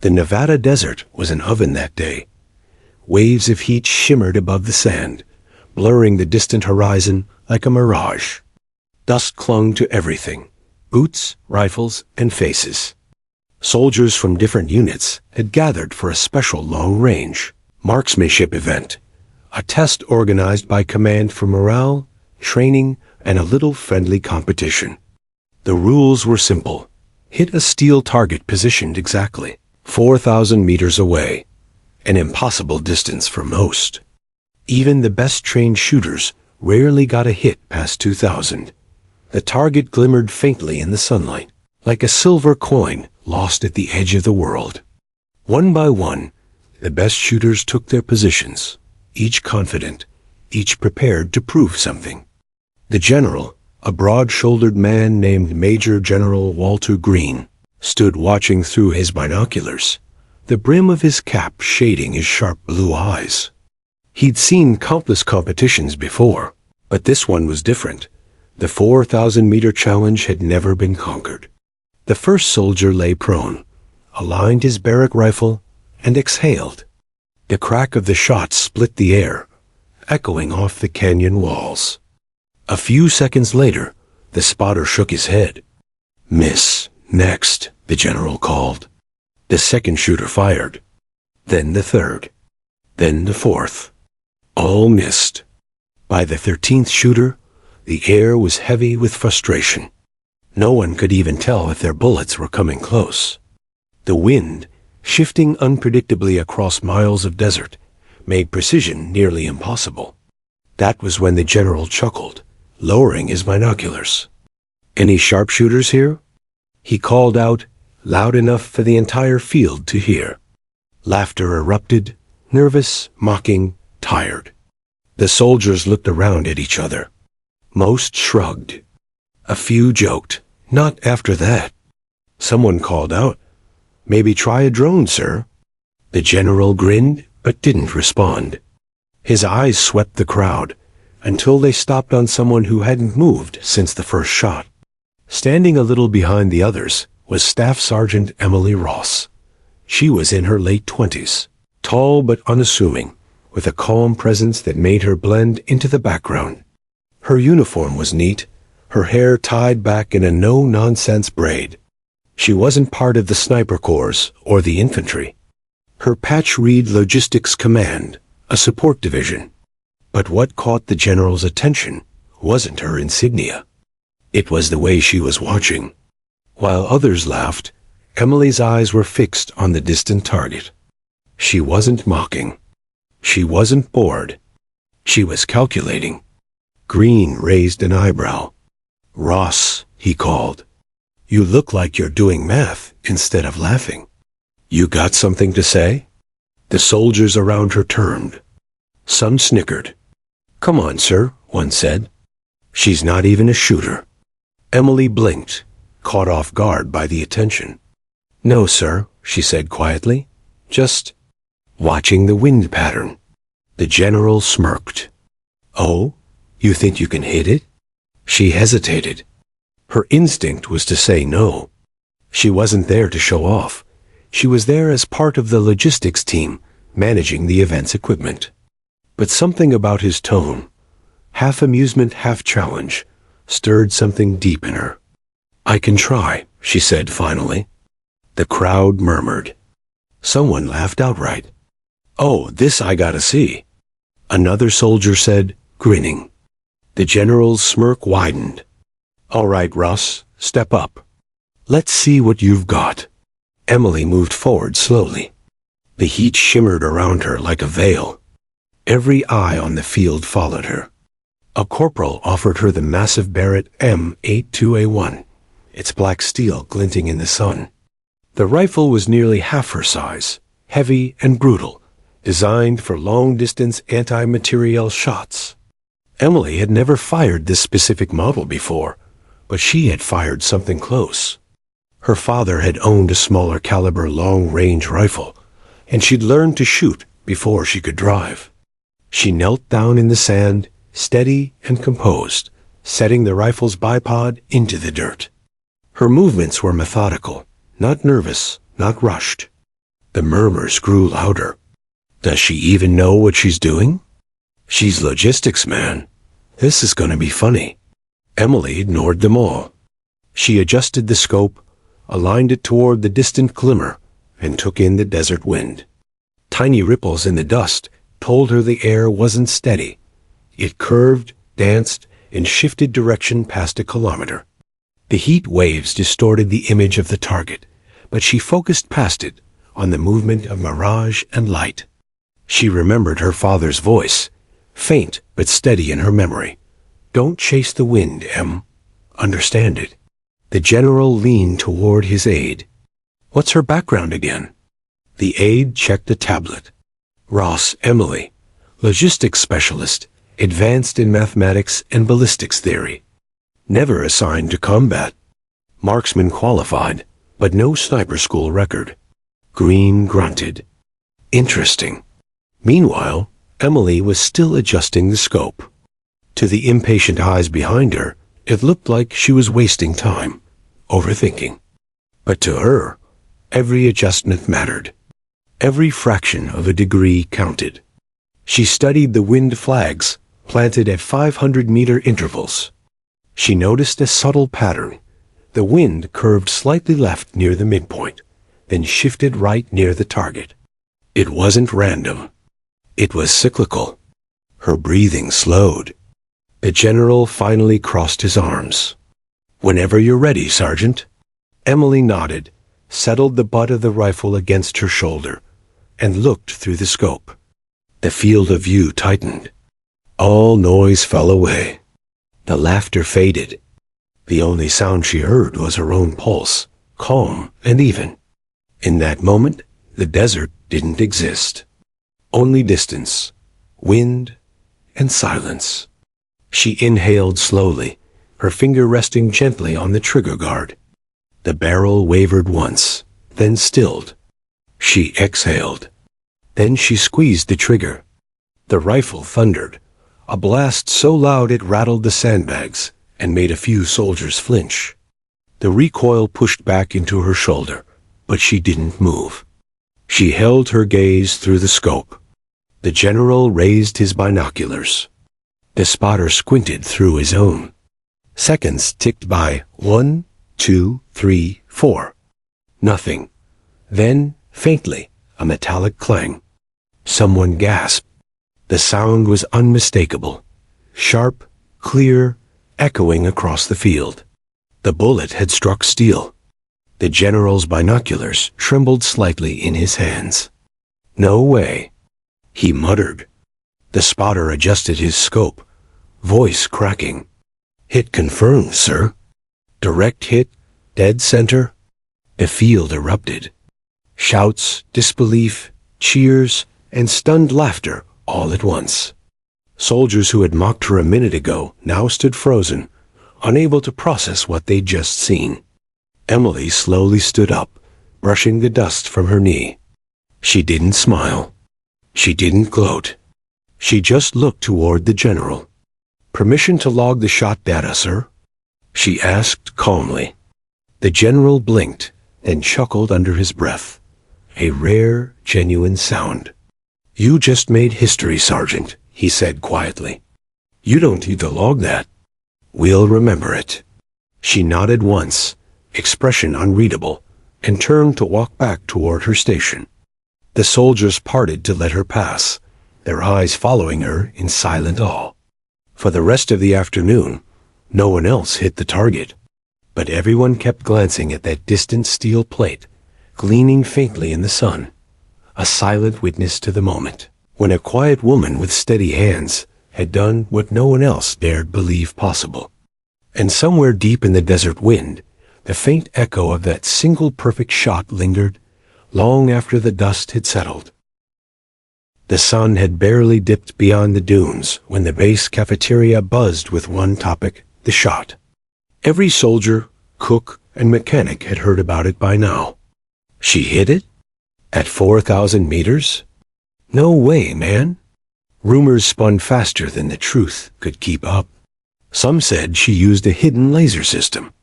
The Nevada desert was an oven that day. Waves of heat shimmered above the sand, blurring the distant horizon like a mirage. Dust clung to everything: boots, rifles, and faces. Soldiers from different units had gathered for a special long-range marksmanship event, a test organized by command for morale, training, and a little friendly competition. The rules were simple. Hit a steel target positioned exactly 4,000 meters away, an impossible distance for most. Even the best-trained shooters rarely got a hit past 2,000. The target glimmered faintly in the sunlight, like a silver coin lost at the edge of the world. One by one, the best shooters took their positions, each confident, each prepared to prove something. The general, a broad-shouldered man named Major General Walter Green, stood watching through his binoculars, the brim of his cap shading his sharp blue eyes. He'd seen countless competitions before, but this one was different. The 4,000-meter challenge had never been conquered. The first soldier lay prone, aligned his barrack rifle, and exhaled. The crack of the shot split the air, echoing off the canyon walls. A few seconds later, the spotter shook his head. "Miss, next," the general called. The second shooter fired. Then the third. Then the fourth. All missed. By the 13th shooter, the air was heavy with frustration. No one could even tell if their bullets were coming close. The wind, shifting unpredictably across miles of desert, made precision nearly impossible. That was when the general chuckled, lowering his binoculars. "Any sharpshooters here?" He called out, loud enough for the entire field to hear. Laughter erupted, nervous, mocking, tired. The soldiers looked around at each other. Most shrugged. A few joked, "Not after that." Someone called out, "Maybe try a drone, sir." The general grinned, but didn't respond. His eyes swept the crowd, until they stopped on someone who hadn't moved since the first shot. Standing a little behind the others was Staff Sergeant Emily Ross. She was in her late 20s, tall but unassuming, with a calm presence that made her blend into the background. Her uniform was neat, her hair tied back in a no-nonsense braid. She wasn't part of the sniper corps or the infantry. Her patch read Logistics Command, a support division. But what caught the general's attention wasn't her insignia. It was the way she was watching. While others laughed, Emily's eyes were fixed on the distant target. She wasn't mocking. She wasn't bored. She was calculating. Green raised an eyebrow. "Ross," he called, "you look like you're doing math instead of laughing. You got something to say?" The soldiers around her turned. Some snickered. "Come on, sir," one said. "She's not even a shooter." Emily blinked, caught off guard by the attention. "No, sir," she said quietly. "Just watching the wind pattern." The general smirked. "Oh, you think you can hit it?" She hesitated. Her instinct was to say no. She wasn't there to show off. She was there as part of the logistics team, managing the event's equipment. But something about his tone, half amusement, half challenge, stirred something deep in her. "I can try," she said finally. The crowd murmured. Someone laughed outright. "Oh, this I gotta see," another soldier said, grinning. The general's smirk widened. "All right, Russ, step up. Let's see what you've got." Emily moved forward slowly. The heat shimmered around her like a veil. Every eye on the field followed her. A corporal offered her the massive Barrett M82A1, its black steel glinting in the sun. The rifle was nearly half her size, heavy and brutal, designed for long-distance anti-materiel shots. Emily had never fired this specific model before, but she had fired something close. Her father had owned a smaller caliber long-range rifle, and she'd learned to shoot before she could drive. She knelt down in the sand, steady and composed, setting the rifle's bipod into the dirt. Her movements were methodical, not nervous, not rushed. The murmurs grew louder. Does she even know what she's doing? She's logistics, man. This is gonna be funny. Emily ignored them all. She adjusted the scope, aligned it toward the distant glimmer, and took in the desert wind. Tiny ripples in the dust told her the air wasn't steady. It curved, danced, and shifted direction past a kilometer. The heat waves distorted the image of the target, but she focused past it on the movement of mirage and light. She remembered her father's voice, faint but steady in her memory. Don't chase the wind, Em. Understand it. The general leaned toward his aide. What's her background again? The aide checked a tablet. Ross Emily, logistics specialist, advanced in mathematics and ballistics theory. Never assigned to combat. Marksman qualified, but no sniper school record. Green grunted. Interesting. Meanwhile, Emily was still adjusting the scope. To the impatient eyes behind her, it looked like she was wasting time, overthinking. But to her, every adjustment mattered. Every fraction of a degree counted. She studied the wind flags, planted at 500-meter intervals. She noticed a subtle pattern. The wind curved slightly left near the midpoint, then shifted right near the target. It wasn't random. It was cyclical. Her breathing slowed. The general finally crossed his arms. Whenever you're ready, Sergeant. Emily nodded, settled the butt of the rifle against her shoulder, and looked through the scope. The field of view tightened. All noise fell away. The laughter faded. The only sound she heard was her own pulse, calm and even. In that moment, the desert didn't exist. Only distance, wind, and silence. She inhaled slowly, her finger resting gently on the trigger guard. The barrel wavered once, then stilled. She exhaled. Then she squeezed the trigger. The rifle thundered, a blast so loud it rattled the sandbags and made a few soldiers flinch. The recoil pushed back into her shoulder, but she didn't move. She held her gaze through the scope. The general raised his binoculars. The spotter squinted through his own. Seconds ticked by. 1, 2, 3, 4. Nothing. Then, faintly, a metallic clang. Someone gasped. The sound was unmistakable, sharp, clear, echoing across the field. The bullet had struck steel. The general's binoculars trembled slightly in his hands. No way. He muttered. The spotter adjusted his scope, voice cracking. Hit confirmed, sir. Direct hit, dead center. The field erupted. Shouts, disbelief, cheers, and stunned laughter all at once. Soldiers who had mocked her a minute ago now stood frozen, unable to process what they'd just seen. Emily slowly stood up, brushing the dust from her knee. She didn't smile. She didn't gloat. She just looked toward the general. Permission to log the shot data, sir? She asked calmly. The general blinked, then chuckled under his breath. A rare, genuine sound. You just made history, Sergeant, he said quietly. You don't need to log that. We'll remember it. She nodded once, expression unreadable, and turned to walk back toward her station. The soldiers parted to let her pass, their eyes following her in silent awe. For the rest of the afternoon, no one else hit the target, but everyone kept glancing at that distant steel plate, gleaming faintly in the sun, a silent witness to the moment, when a quiet woman with steady hands had done what no one else dared believe possible. And somewhere deep in the desert wind, the faint echo of that single perfect shot lingered, long after the dust had settled. The sun had barely dipped beyond the dunes when the base cafeteria buzzed with one topic, the shot. Every soldier, cook, and mechanic had heard about it by now. She hit it? At 4,000 meters? No way, man. Rumors spun faster than the truth could keep up. Some said she used a hidden laser system.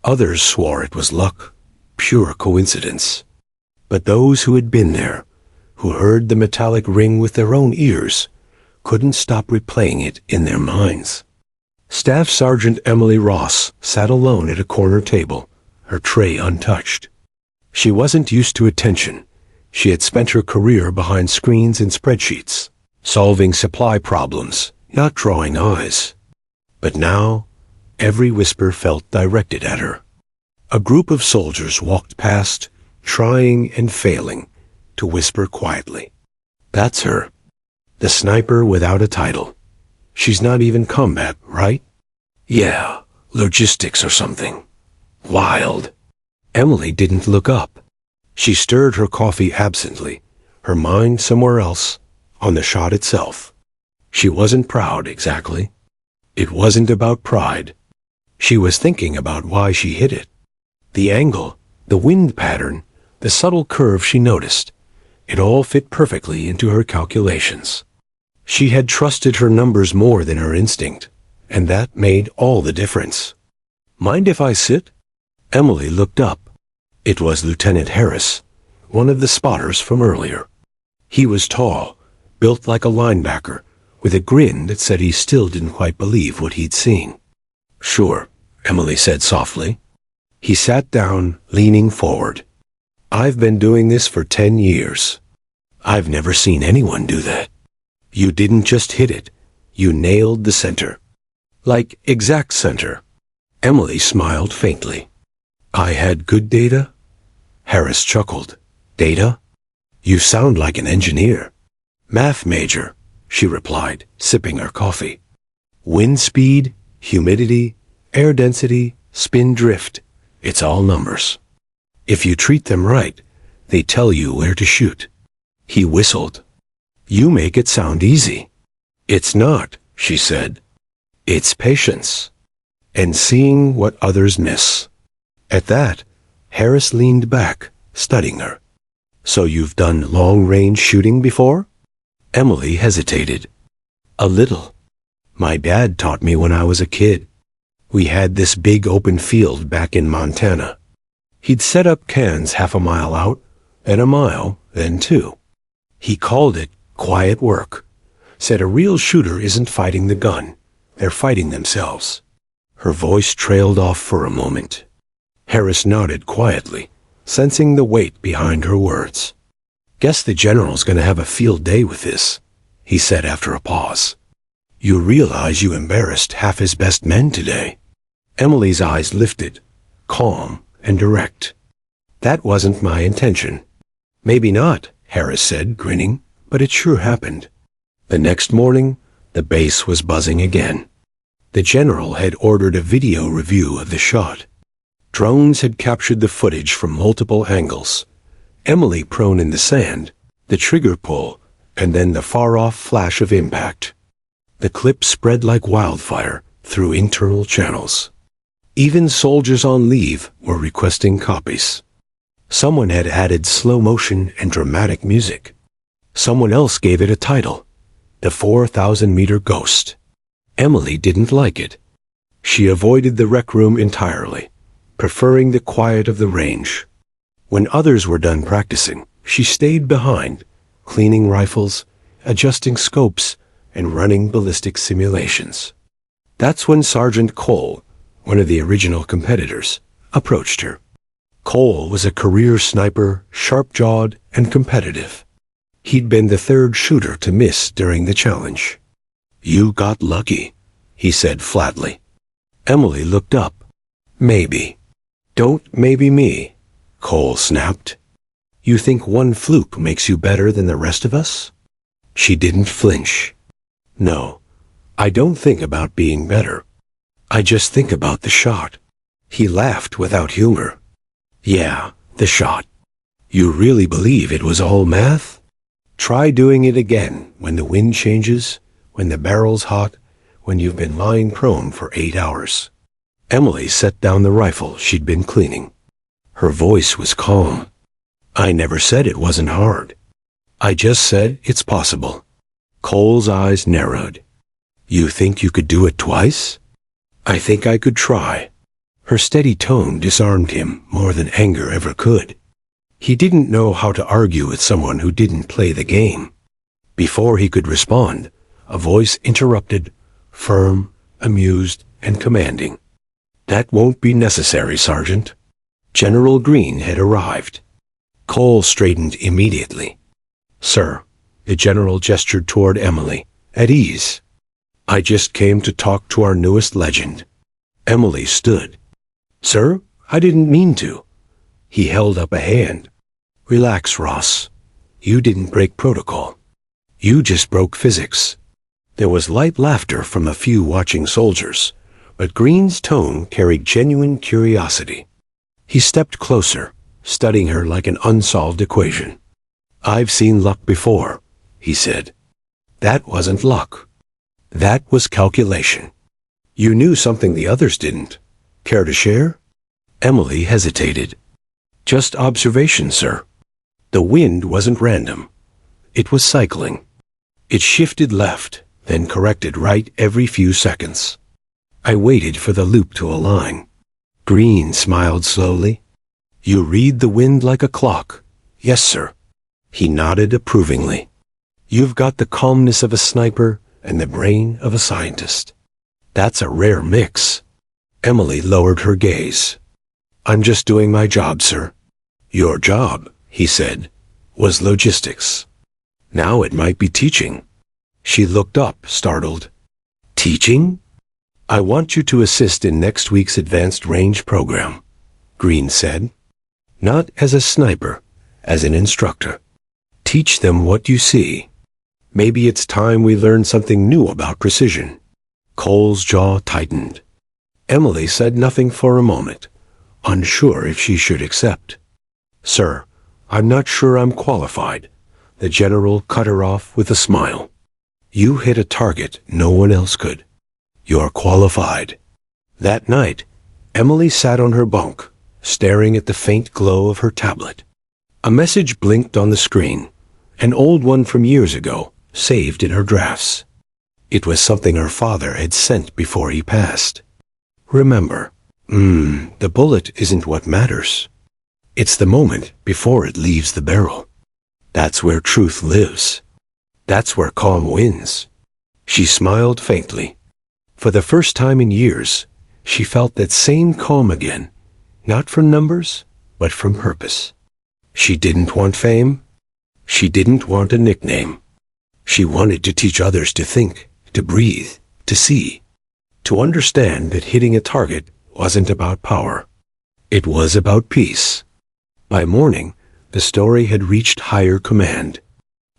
Others swore it was luck, pure coincidence. But those who had been there, who heard the metallic ring with their own ears, couldn't stop replaying it in their minds. Staff Sergeant Emily Ross sat alone at a corner table, her tray untouched. She wasn't used to attention. She had spent her career behind screens and spreadsheets, solving supply problems, not drawing eyes. But now, every whisper felt directed at her. A group of soldiers walked past, trying and failing to whisper quietly. That's her. The sniper without a title. She's not even combat, right? Yeah, logistics or something. Wild. Emily didn't look up. She stirred her coffee absently, her mind somewhere else, on the shot itself. She wasn't proud, exactly. It wasn't about pride. She was thinking about why she hit it. The angle, the wind pattern, the subtle curve she noticed. It all fit perfectly into her calculations. She had trusted her numbers more than her instinct, and that made all the difference. Mind if I sit? Emily looked up. It was Lieutenant Harris, one of the spotters from earlier. He was tall, built like a linebacker, with a grin that said he still didn't quite believe what he'd seen. Sure, Emily said softly. He sat down, leaning forward. I've been doing this for 10 years. I've never seen anyone do that. You didn't just hit it. You nailed the center. Like exact center. Emily smiled faintly. I had good data? Harris chuckled. Data? You sound like an engineer. Math major, she replied, sipping her coffee. Wind speed, humidity, air density, spin drift. It's all numbers. If you treat them right, they tell you where to shoot. He whistled. You make it sound easy. It's not, she said. It's patience. And seeing what others miss. At that, Harris leaned back, studying her. So you've done long-range shooting before? Emily hesitated. A little. My dad taught me when I was a kid. We had this big open field back in Montana. He'd set up cans half a mile out, and a mile, then 2. He called it quiet work. Said a real shooter isn't fighting the gun. They're fighting themselves. Her voice trailed off for a moment. Harris nodded quietly, sensing the weight behind her words. Guess the general's gonna have a field day with this, he said after a pause. You realize you embarrassed half his best men today. Emily's eyes lifted, calm and direct. That wasn't my intention. Maybe not, Harris said, grinning, but it sure happened. The next morning, the base was buzzing again. The general had ordered a video review of the shot. Drones had captured the footage from multiple angles. Emily prone in the sand, the trigger pull, and then the far-off flash of impact. The clip spread like wildfire through internal channels. Even soldiers on leave were requesting copies. Someone had added slow motion and dramatic music. Someone else gave it a title, The 4,000-Meter Ghost. Emily didn't like it. She avoided the rec room entirely, preferring the quiet of the range. When others were done practicing, she stayed behind, cleaning rifles, adjusting scopes, and running ballistic simulations. That's when Sergeant Cole, one of the original competitors, approached her. Cole was a career sniper, sharp-jawed and competitive. He'd been the third shooter to miss during the challenge. You got lucky, he said flatly. Emily looked up. Maybe. Don't maybe me, Cole snapped. You think one fluke makes you better than the rest of us? She didn't flinch. No, I don't think about being better. I just think about the shot. He laughed without humor. Yeah, the shot. You really believe it was all math? Try doing it again when the wind changes, when the barrel's hot, when you've been lying prone for 8 hours. Emily set down the rifle she'd been cleaning. Her voice was calm. I never said it wasn't hard. I just said it's possible. Cole's eyes narrowed. You think you could do it twice? I think I could try. Her steady tone disarmed him more than anger ever could. He didn't know how to argue with someone who didn't play the game. Before he could respond, a voice interrupted, firm, amused, and commanding. "That won't be necessary, Sergeant." General Green had arrived. Cole straightened immediately. "Sir," the general gestured toward Emily, at ease. "I just came to talk to our newest legend." Emily stood. "Sir, I didn't mean to." He held up a hand. "Relax, Ross. You didn't break protocol. You just broke physics." There was light laughter from a few watching soldiers, but Green's tone carried genuine curiosity. He stepped closer, studying her like an unsolved equation. "I've seen luck before," he said. "That wasn't luck. That was calculation. You knew something the others didn't. Care to share?" Emily hesitated. "Just observation, sir. The wind wasn't random. It was cycling. It shifted left, then corrected right every few seconds. I waited for the loop to align." Green smiled slowly. "You read the wind like a clock." "Yes, sir." He nodded approvingly. "You've got the calmness of a sniper and the brain of a scientist. That's a rare mix." Emily lowered her gaze. "I'm just doing my job, sir." "Your job," he said, "was logistics. Now it might be teaching." She looked up, startled. "Teaching?" "I want you to assist in next week's advanced range program," Green said. "Not as a sniper, as an instructor. Teach them what you see. Maybe it's time we learn something new about precision." Cole's jaw tightened. Emily said nothing for a moment, unsure if she should accept. "Sir, I'm not sure I'm qualified." The general cut her off with a smile. "You hit a target no one else could. You're qualified." That night, Emily sat on her bunk, staring at the faint glow of her tablet. A message blinked on the screen, an old one from years ago, saved in her drafts. It was something her father had sent before he passed. "Remember, the bullet isn't what matters. It's the moment before it leaves the barrel. That's where truth lives. That's where calm wins." She smiled faintly. For the first time in years, she felt that same calm again, not from numbers, but from purpose. She didn't want fame. She didn't want a nickname. She wanted to teach others to think, to breathe, to see, to understand that hitting a target wasn't about power. It was about peace. By morning, the story had reached higher command.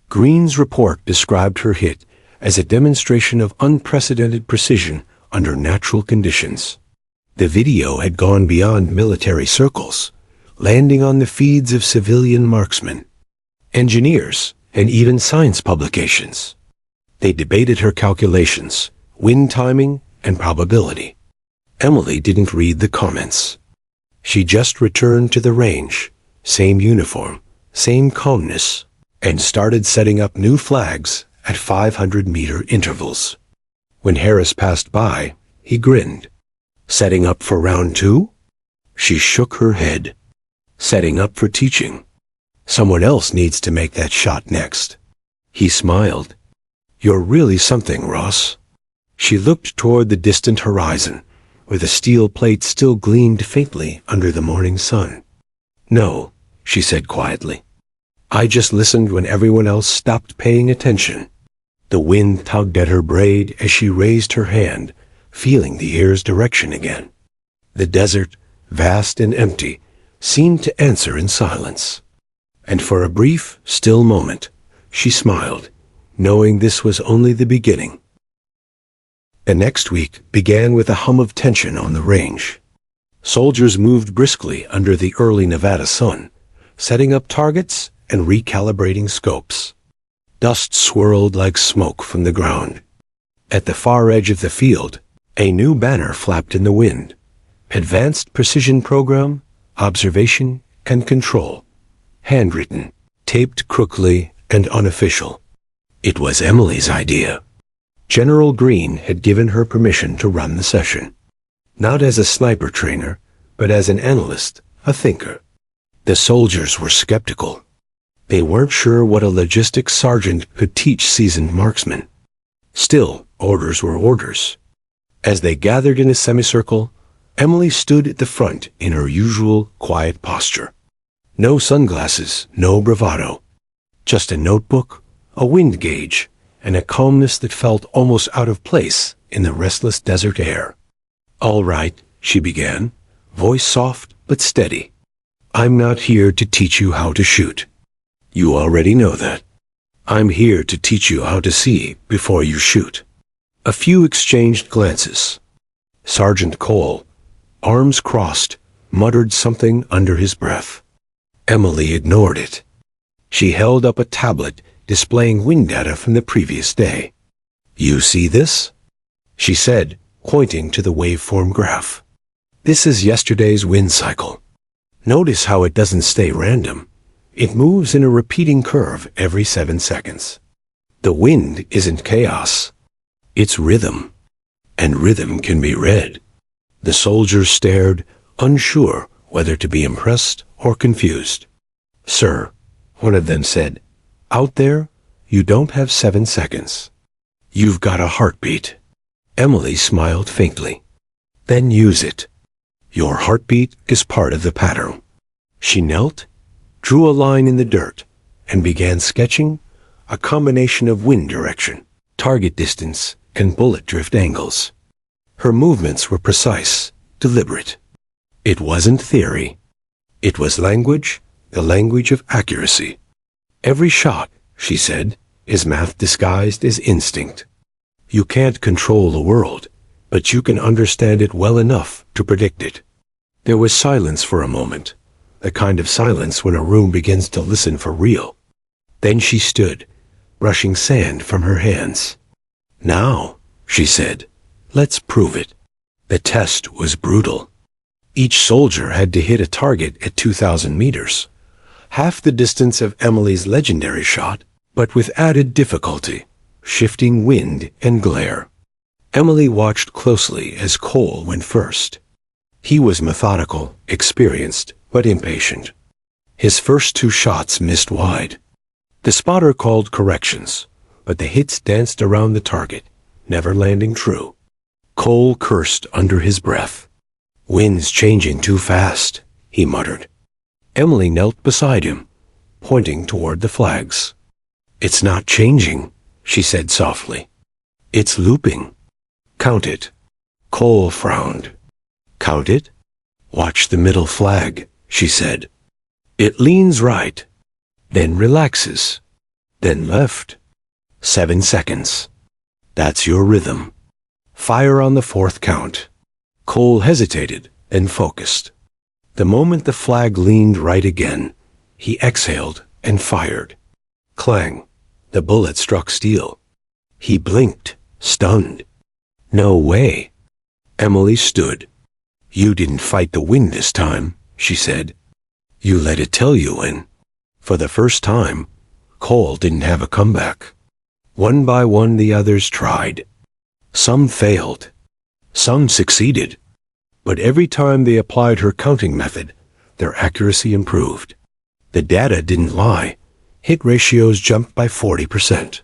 Green's report described her hit as a demonstration of unprecedented precision under natural conditions. The video had gone beyond military circles, landing on the feeds of civilian marksmen, engineers, and even science publications. They debated her calculations, wind timing, and probability. Emily didn't read the comments. She just returned to the range, same uniform, same calmness, and started setting up new flags at 500-meter intervals. When Harris passed by, he grinned. "Setting up for round two?" She shook her head. "Setting up for teaching. Someone else needs to make that shot next." He smiled. "You're really something, Ross." She looked toward the distant horizon, where the steel plate still gleamed faintly under the morning sun. "No," she said quietly. "I just listened when everyone else stopped paying attention." The wind tugged at her braid as she raised her hand, feeling the air's direction again. The desert, vast and empty, seemed to answer in silence. And for a brief, still moment, she smiled, knowing this was only the beginning. The next week began with a hum of tension on the range. Soldiers moved briskly under the early Nevada sun, setting up targets and recalibrating scopes. Dust swirled like smoke from the ground. At the far edge of the field, a new banner flapped in the wind. Advanced Precision Program, Observation and Control. Handwritten, taped crookedly and unofficial. It was Emily's idea. General Green had given her permission to run the session. Not as a sniper trainer, but as an analyst, a thinker. The soldiers were skeptical. They weren't sure what a logistics sergeant could teach seasoned marksmen. Still, orders were orders. As they gathered in a semicircle, Emily stood at the front in her usual quiet posture. No sunglasses, no bravado. Just a notebook, a wind gauge, and a calmness that felt almost out of place in the restless desert air. "All right," she began, voice soft but steady. "I'm not here to teach you how to shoot. You already know that. I'm here to teach you how to see before you shoot." A few exchanged glances. Sergeant Cole, arms crossed, muttered something under his breath. Emily ignored it. She held up a tablet displaying wind data from the previous day. "You see this?" she said, pointing to the waveform graph. "This is yesterday's wind cycle. Notice how it doesn't stay random. It moves in a repeating curve every 7 seconds. The wind isn't chaos. It's rhythm. And rhythm can be read." The soldiers stared, unsure whether to be impressed or confused. "Sir," one of them said, "out there, you don't have 7 seconds. You've got a heartbeat." Emily smiled faintly. "Then use it. Your heartbeat is part of the pattern." She knelt, drew a line in the dirt, and began sketching a combination of wind direction, target distance, and bullet drift angles. Her movements were precise, deliberate. It wasn't theory. It was language, the language of accuracy. "Every shot," she said, "is math disguised as instinct. You can't control the world, but you can understand it well enough to predict it." There was silence for a moment, the kind of silence when a room begins to listen for real. Then she stood, brushing sand from her hands. "Now," she said, "let's prove it." The test was brutal. Each soldier had to hit a target at 2,000 meters, half the distance of Emily's legendary shot, but with added difficulty, shifting wind and glare. Emily watched closely as Cole went first. He was methodical, experienced, but impatient. His first 2 shots missed wide. The spotter called corrections, but the hits danced around the target, never landing true. Cole cursed under his breath. "Wind's changing too fast," he muttered. Emily knelt beside him, pointing toward the flags. "It's not changing," she said softly. "It's looping. Count it." Cole frowned. "Count it? Watch the middle flag," she said. "It leans right, then relaxes, then left. 7 seconds. That's your rhythm. Fire on the 4th count." Cole hesitated, then focused. The moment the flag leaned right again, he exhaled and fired. Clang. The bullet struck steel. He blinked, stunned. "No way." Emily stood. "You didn't fight the wind this time," she said. "You let it tell you when." For the first time, Cole didn't have a comeback. One by one the others tried. Some failed. Some succeeded. But every time they applied her counting method, their accuracy improved. The data didn't lie. Hit ratios jumped by 40%.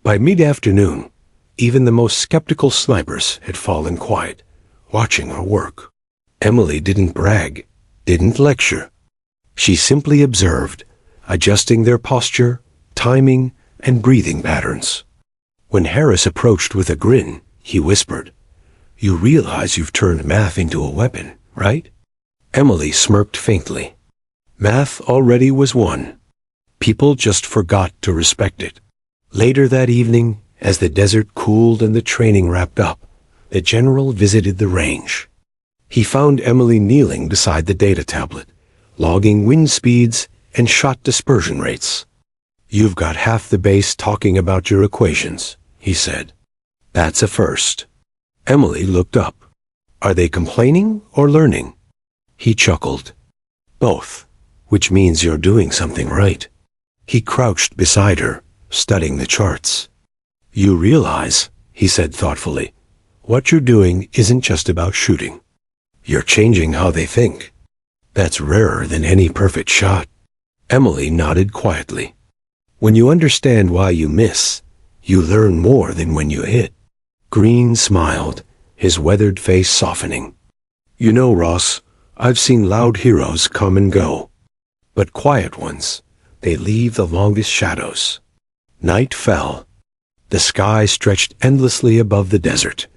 By mid-afternoon, even the most skeptical snipers had fallen quiet, watching her work. Emily didn't brag, didn't lecture. She simply observed, adjusting their posture, timing, and breathing patterns. When Harris approached with a grin, he whispered, "You realize you've turned math into a weapon, right?" Emily smirked faintly. Math already was won. People just forgot to respect it. Later that evening, as the desert cooled and the training wrapped up, the general visited the range. He found Emily kneeling beside the data tablet, logging wind speeds and shot dispersion rates. "You've got half the base talking about your equations," he said. "That's a first." Emily looked up. "Are they complaining or learning?" He chuckled. "Both, which means you're doing something right." He crouched beside her, studying the charts. "You realize," he said thoughtfully, "what you're doing isn't just about shooting. You're changing how they think. That's rarer than any perfect shot. Emily nodded quietly. When you understand why you miss, you learn more than when you hit. Green smiled, his weathered face softening. You know, Ross, I've seen loud heroes come and go. But quiet ones, they leave the longest shadows. Night fell. The sky stretched endlessly above the desert,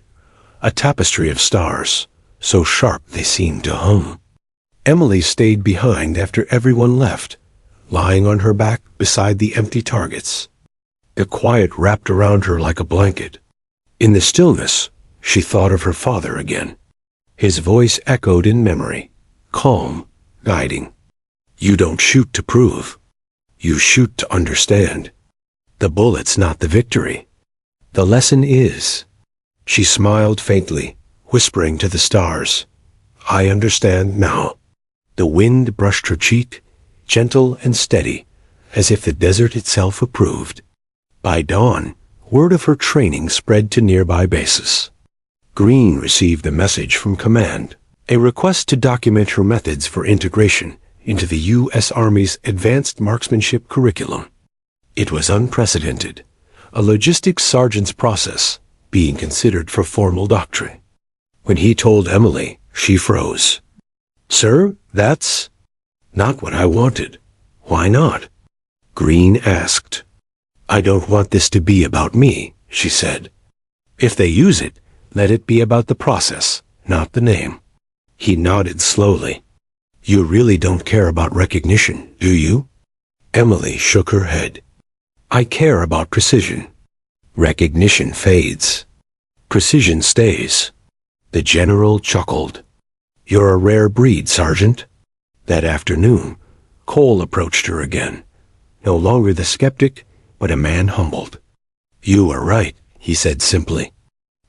a tapestry of stars, so sharp they seemed to hum. Emily stayed behind after everyone left, lying on her back beside the empty targets. The quiet wrapped around her like a blanket. In the stillness, she thought of her father again. His voice echoed in memory, calm, guiding. You don't shoot to prove. You shoot to understand. The bullet's not the victory. The lesson is. She smiled faintly, whispering to the stars. I understand now. The wind brushed her cheek, gentle and steady, as if the desert itself approved. By dawn, word of her training spread to nearby bases. Green received a message from command, a request to document her methods for integration into the U.S. Army's advanced marksmanship curriculum. It was unprecedented, a logistics sergeant's process being considered for formal doctrine. When he told Emily, she froze. Sir, that's not what I wanted. Why not? Green asked. I don't want this to be about me, she said. If they use it, let it be about the process, not the name. He nodded slowly. You really don't care about recognition, do you? Emily shook her head. I care about precision. Recognition fades. Precision stays. The general chuckled. You're a rare breed, Sergeant. That afternoon, Cole approached her again. No longer the skeptic, but a man humbled. You are right, he said simply.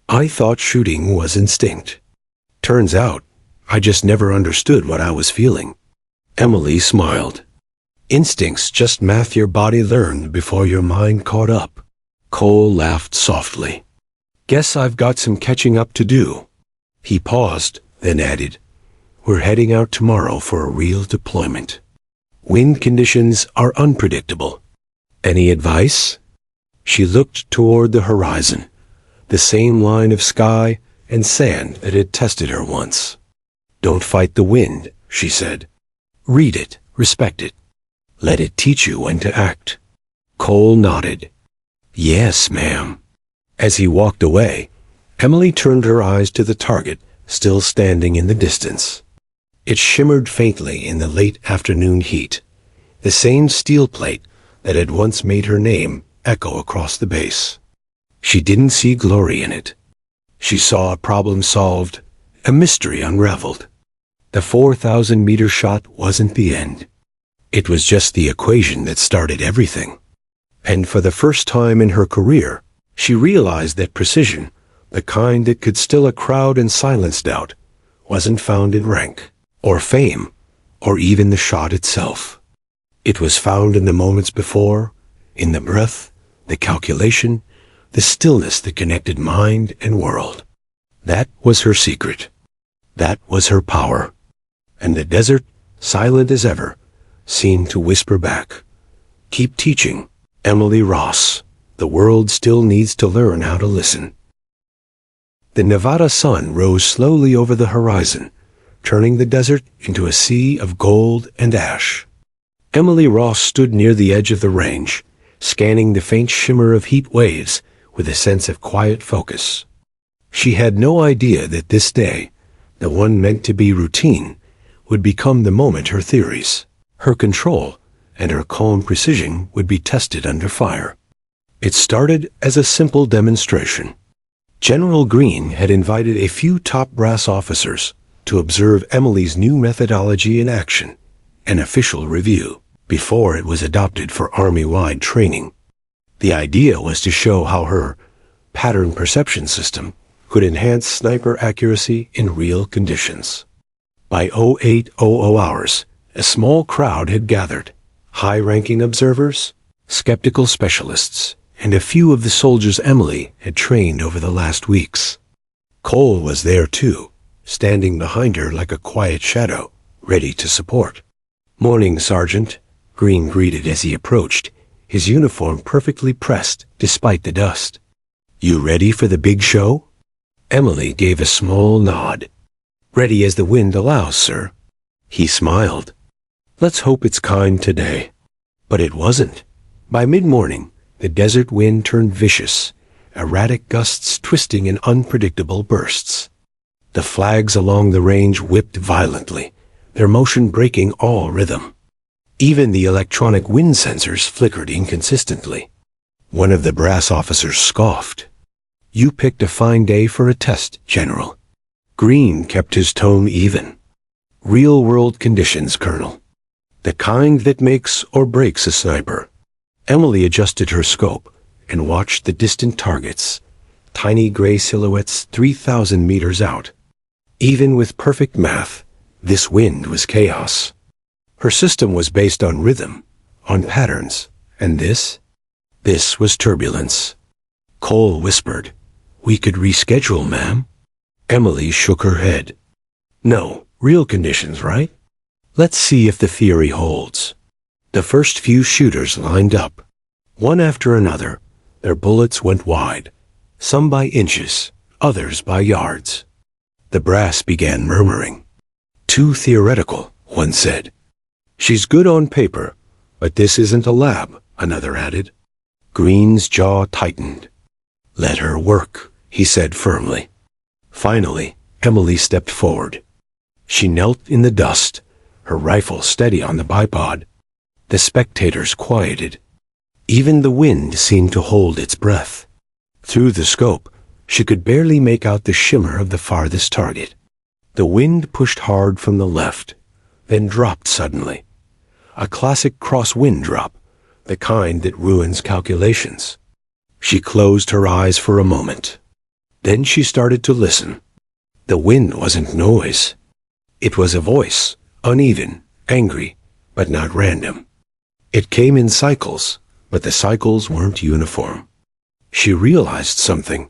I thought shooting was instinct. Turns out, I just never understood what I was feeling. Emily smiled. Instincts just math your body learned before your mind caught up. Cole laughed softly. Guess I've got some catching up to do. He paused, then added, We're heading out tomorrow for a real deployment. Wind conditions are unpredictable. Any advice? She looked toward the horizon, the same line of sky and sand that had tested her once. Don't fight the wind, she said. Read it, respect it. Let it teach you when to act. Cole nodded. Yes, ma'am. As he walked away, Emily turned her eyes to the target, still standing in the distance. It shimmered faintly in the late afternoon heat, the same steel plate that had once made her name echo across the base. She didn't see glory in it. She saw a problem solved, a mystery unraveled. The 4,000-meter shot wasn't the end. It was just the equation that started everything. And for the first time in her career, she realized that precision, the kind that could still a crowd and silence doubt, wasn't found in rank, or fame, or even the shot itself. It was found in the moments before, in the breath, the calculation, the stillness that connected mind and world. That was her secret. That was her power. And the desert, silent as ever, seemed to whisper back, Keep teaching, Emily Ross. The world still needs to learn how to listen. The Nevada sun rose slowly over the horizon, turning the desert into a sea of gold and ash. Emily Ross stood near the edge of the range, scanning the faint shimmer of heat waves with a sense of quiet focus. She had no idea that this day, the one meant to be routine, would become the moment her theories, her control, and her calm precision would be tested under fire. It started as a simple demonstration. General Green had invited a few top brass officers to observe Emily's new methodology in action, an official review, before it was adopted for Army-wide training. The idea was to show how her pattern perception system could enhance sniper accuracy in real conditions. By 0800 hours, a small crowd had gathered, high-ranking observers, skeptical specialists, and a few of the soldiers Emily had trained over the last weeks. Cole was there too, standing behind her like a quiet shadow, ready to support. "Morning, Sergeant," Green greeted as he approached, his uniform perfectly pressed despite the dust. "You ready for the big show?" Emily gave a small nod. "Ready as the wind allows, sir." He smiled. "Let's hope it's kind today." But it wasn't. By mid-morning, the desert wind turned vicious, erratic gusts twisting in unpredictable bursts. The flags along the range whipped violently, their motion breaking all rhythm. Even the electronic wind sensors flickered inconsistently. One of the brass officers scoffed. "You picked a fine day for a test, General." Green kept his tone even. "Real-world conditions, Colonel. The kind that makes or breaks a sniper." Emily adjusted her scope and watched the distant targets, tiny gray silhouettes 3,000 meters out. Even with perfect math, this wind was chaos. Her system was based on rhythm, on patterns, and this was turbulence. Cole whispered, "We could reschedule, ma'am." Emily shook her head. "No, real conditions, right? Let's see if the theory holds." The first few shooters lined up. One after another, their bullets went wide, some by inches, others by yards. The brass began murmuring. "Too theoretical," one said. "She's good on paper, but this isn't a lab," another added. Green's jaw tightened. "Let her work," he said firmly. Finally, Emily stepped forward. She knelt in the dust, her rifle steady on the bipod. The spectators quieted. Even the wind seemed to hold its breath. Through the scope, she could barely make out the shimmer of the farthest target. The wind pushed hard from the left, then dropped suddenly. A classic crosswind drop, the kind that ruins calculations. She closed her eyes for a moment. Then she started to listen. The wind wasn't noise. It was a voice, uneven, angry, but not random. It came in cycles, but the cycles weren't uniform. She realized something.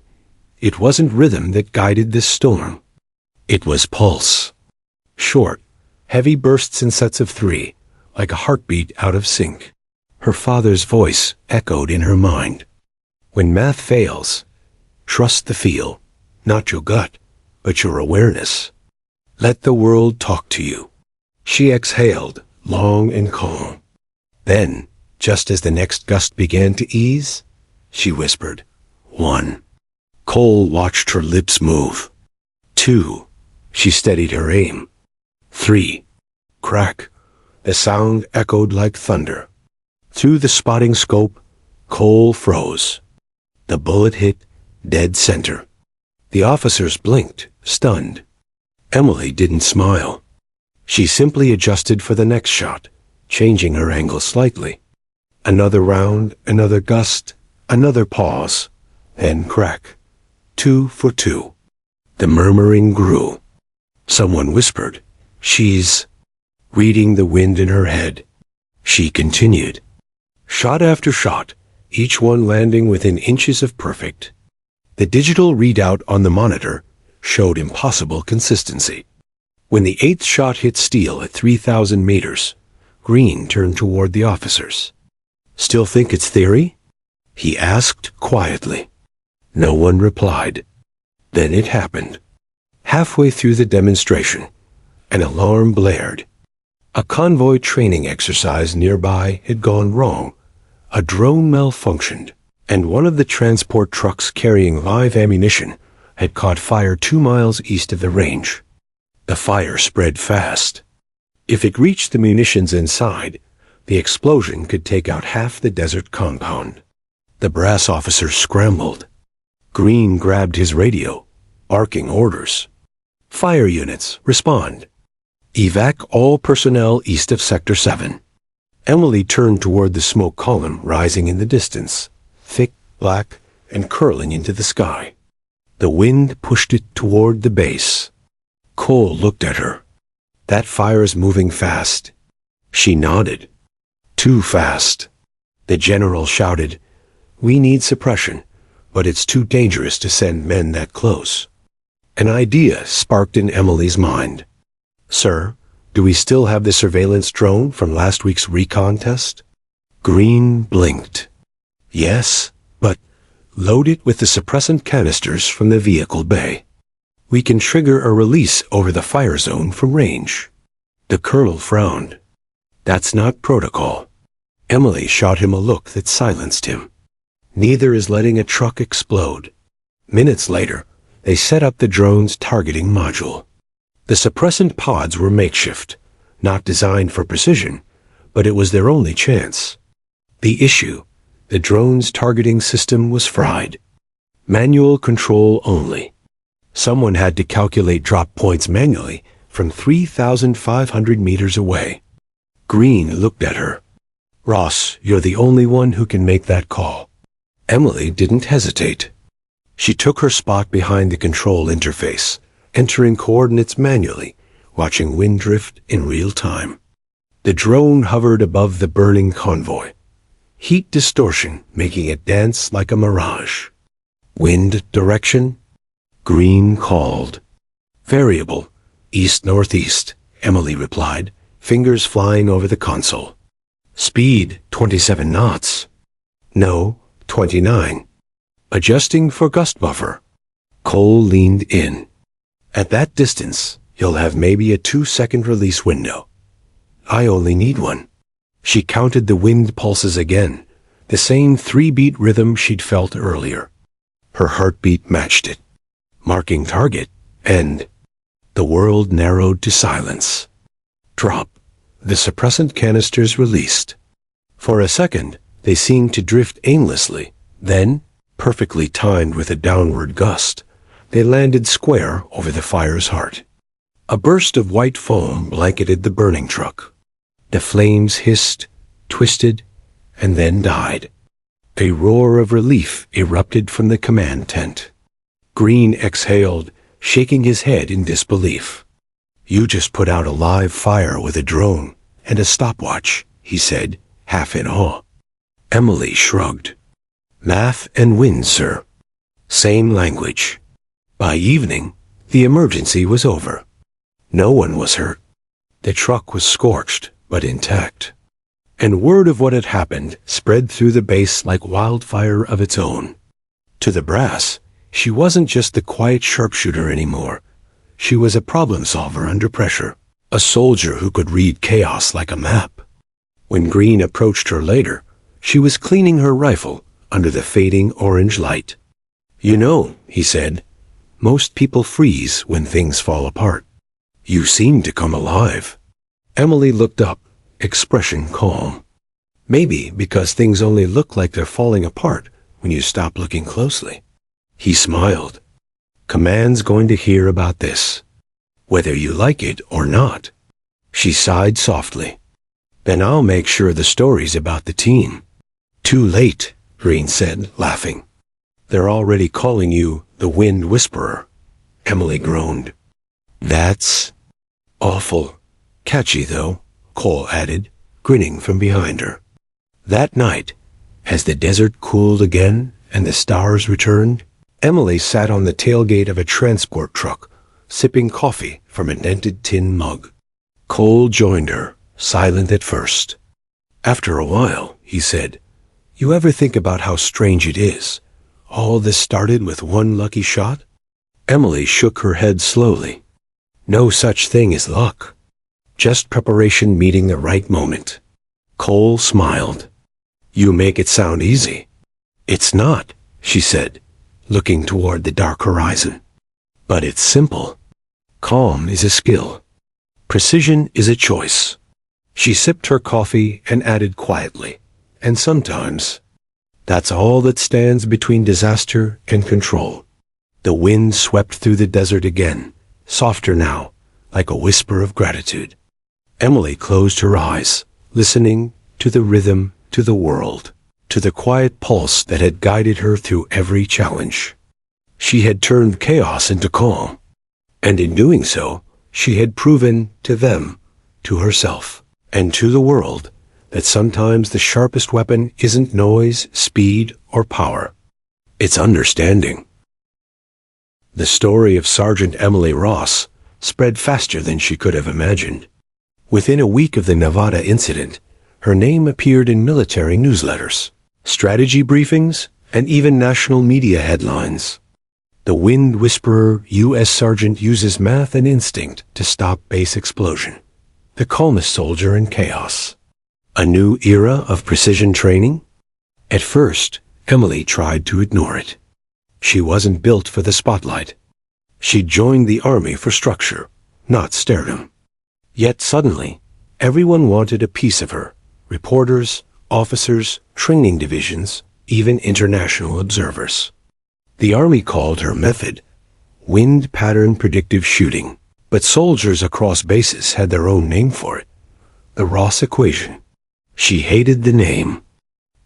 It wasn't rhythm that guided this storm. It was pulse. Short, heavy bursts in sets of 3, like a heartbeat out of sync. Her father's voice echoed in her mind. "When math fails, trust the feel, not your gut, but your awareness. Let the world talk to you." She exhaled, long and calm. Then, just as the next gust began to ease, she whispered, "1." Cole watched her lips move. 2. She steadied her aim. 3. Crack. The sound echoed like thunder. Through the spotting scope, Cole froze. The bullet hit dead center. The officers blinked, stunned. Emily didn't smile. She simply adjusted for the next shot, changing her angle slightly. Another round, another gust, another pause, then crack. 2 for 2. The murmuring grew. Someone whispered, "She's..." Reading the wind in her head. She continued. Shot after shot, each one landing within inches of perfect. The digital readout on the monitor showed impossible consistency. When the 8th shot hit steel at 3,000 meters, Green turned toward the officers. "Still think it's theory?" he asked quietly. No one replied. Then it happened. Halfway through the demonstration, an alarm blared. A convoy training exercise nearby had gone wrong. A drone malfunctioned, and one of the transport trucks carrying live ammunition had caught fire 2 miles east of the range. The fire spread fast. If it reached the munitions inside, the explosion could take out half the desert compound. The brass officer scrambled. Green grabbed his radio, barking orders. "Fire units, respond. Evac all personnel east of Sector 7. Emily turned toward the smoke column rising in the distance, thick, black, and curling into the sky. The wind pushed it toward the base. Cole looked at her. "That fire's moving fast." She nodded. "Too fast." The general shouted, "We need suppression, but it's too dangerous to send men that close." An idea sparked in Emily's mind. "Sir, Do we still have the surveillance drone from last week's recon test? Green blinked. Yes, but load it with the suppressant canisters from the vehicle bay. We can trigger a release over the fire zone from range. The colonel frowned. That's not protocol. Emily shot him a look that silenced him. Neither is letting a truck explode. Minutes later, they set up the drone's targeting module. The suppressant pods were makeshift, not designed for precision, but it was their only chance. The issue, the drone's targeting system was fried. Manual control only. Someone had to calculate drop points manually from 3,500 meters away. Green looked at her. Ross, you're the only one who can make that call. Emily didn't hesitate. She took her spot behind the control interface, entering coordinates manually, watching wind drift in real time. The drone hovered above the burning convoy. Heat distortion making it dance like a mirage. Wind direction? Green called. Variable, east-northeast, Emily replied, fingers flying over the console. Speed, 27 knots. No, 29. Adjusting for gust buffer. Cole leaned in. At that distance, you'll have maybe a 2-second release window. I only need one. She counted the wind pulses again, the same 3-beat rhythm she'd felt earlier. Her heartbeat matched it. Marking target, and the world narrowed to silence. Drop. The suppressant canisters released. For a second, they seemed to drift aimlessly. Then, perfectly timed with a downward gust, they landed square over the fire's heart. A burst of white foam blanketed the burning truck. The flames hissed, twisted, and then died. A roar of relief erupted from the command tent. Green exhaled, shaking his head in disbelief. You just put out a live fire with a drone and a stopwatch, he said, half in awe. Emily shrugged. Math and wind, sir. Same language. By evening, the emergency was over. No one was hurt. The truck was scorched, but intact. And word of what had happened spread through the base like wildfire of its own. To the brass, she wasn't just the quiet sharpshooter anymore. She was a problem solver under pressure, a soldier who could read chaos like a map. When Green approached her later, she was cleaning her rifle under the fading orange light. You know, he said, most people freeze when things fall apart. You seem to come alive. Emily looked up, expression calm. Maybe because things only look like they're falling apart when you stop looking closely. He smiled. Command's going to hear about this, whether you like it or not. She sighed softly. Then I'll make sure the story's about the team. Too late, Green said, laughing. They're already calling you the Wind Whisperer. Emily groaned. That's awful. Catchy, though, Cole added, grinning from behind her. That night, as the desert cooled again and the stars returned, Emily sat on the tailgate of a transport truck, sipping coffee from a dented tin mug. Cole joined her, silent at first. After a while, he said, You ever think about how strange it is? All this started with one lucky shot? Emily shook her head slowly. No such thing as luck. Just preparation meeting the right moment. Cole smiled. You make it sound easy. It's not, she said, looking toward the dark horizon. But it's simple. Calm is a skill. Precision is a choice. She sipped her coffee and added quietly, and sometimes, that's all that stands between disaster and control. The wind swept through the desert again, softer now, like a whisper of gratitude. Emily closed her eyes, listening to the rhythm, to the world, to the quiet pulse that had guided her through every challenge. She had turned chaos into calm, and in doing so, she had proven to them, to herself, and to the world, that sometimes the sharpest weapon isn't noise, speed, or power. It's understanding. The story of Sergeant Emily Ross spread faster than she could have imagined. Within a week of the Nevada incident, her name appeared in military newsletters, strategy briefings, and even national media headlines. The Wind Whisperer U.S. Sergeant uses math and instinct to stop base explosion. The calmest soldier in chaos. A new era of precision training? At first, Emily tried to ignore it. She wasn't built for the spotlight. She joined the army for structure, not stardom. Yet suddenly, everyone wanted a piece of her. Reporters, officers, training divisions, even international observers. The Army called her method wind pattern predictive shooting, but soldiers across bases had their own name for it, the Ross equation. She hated the name.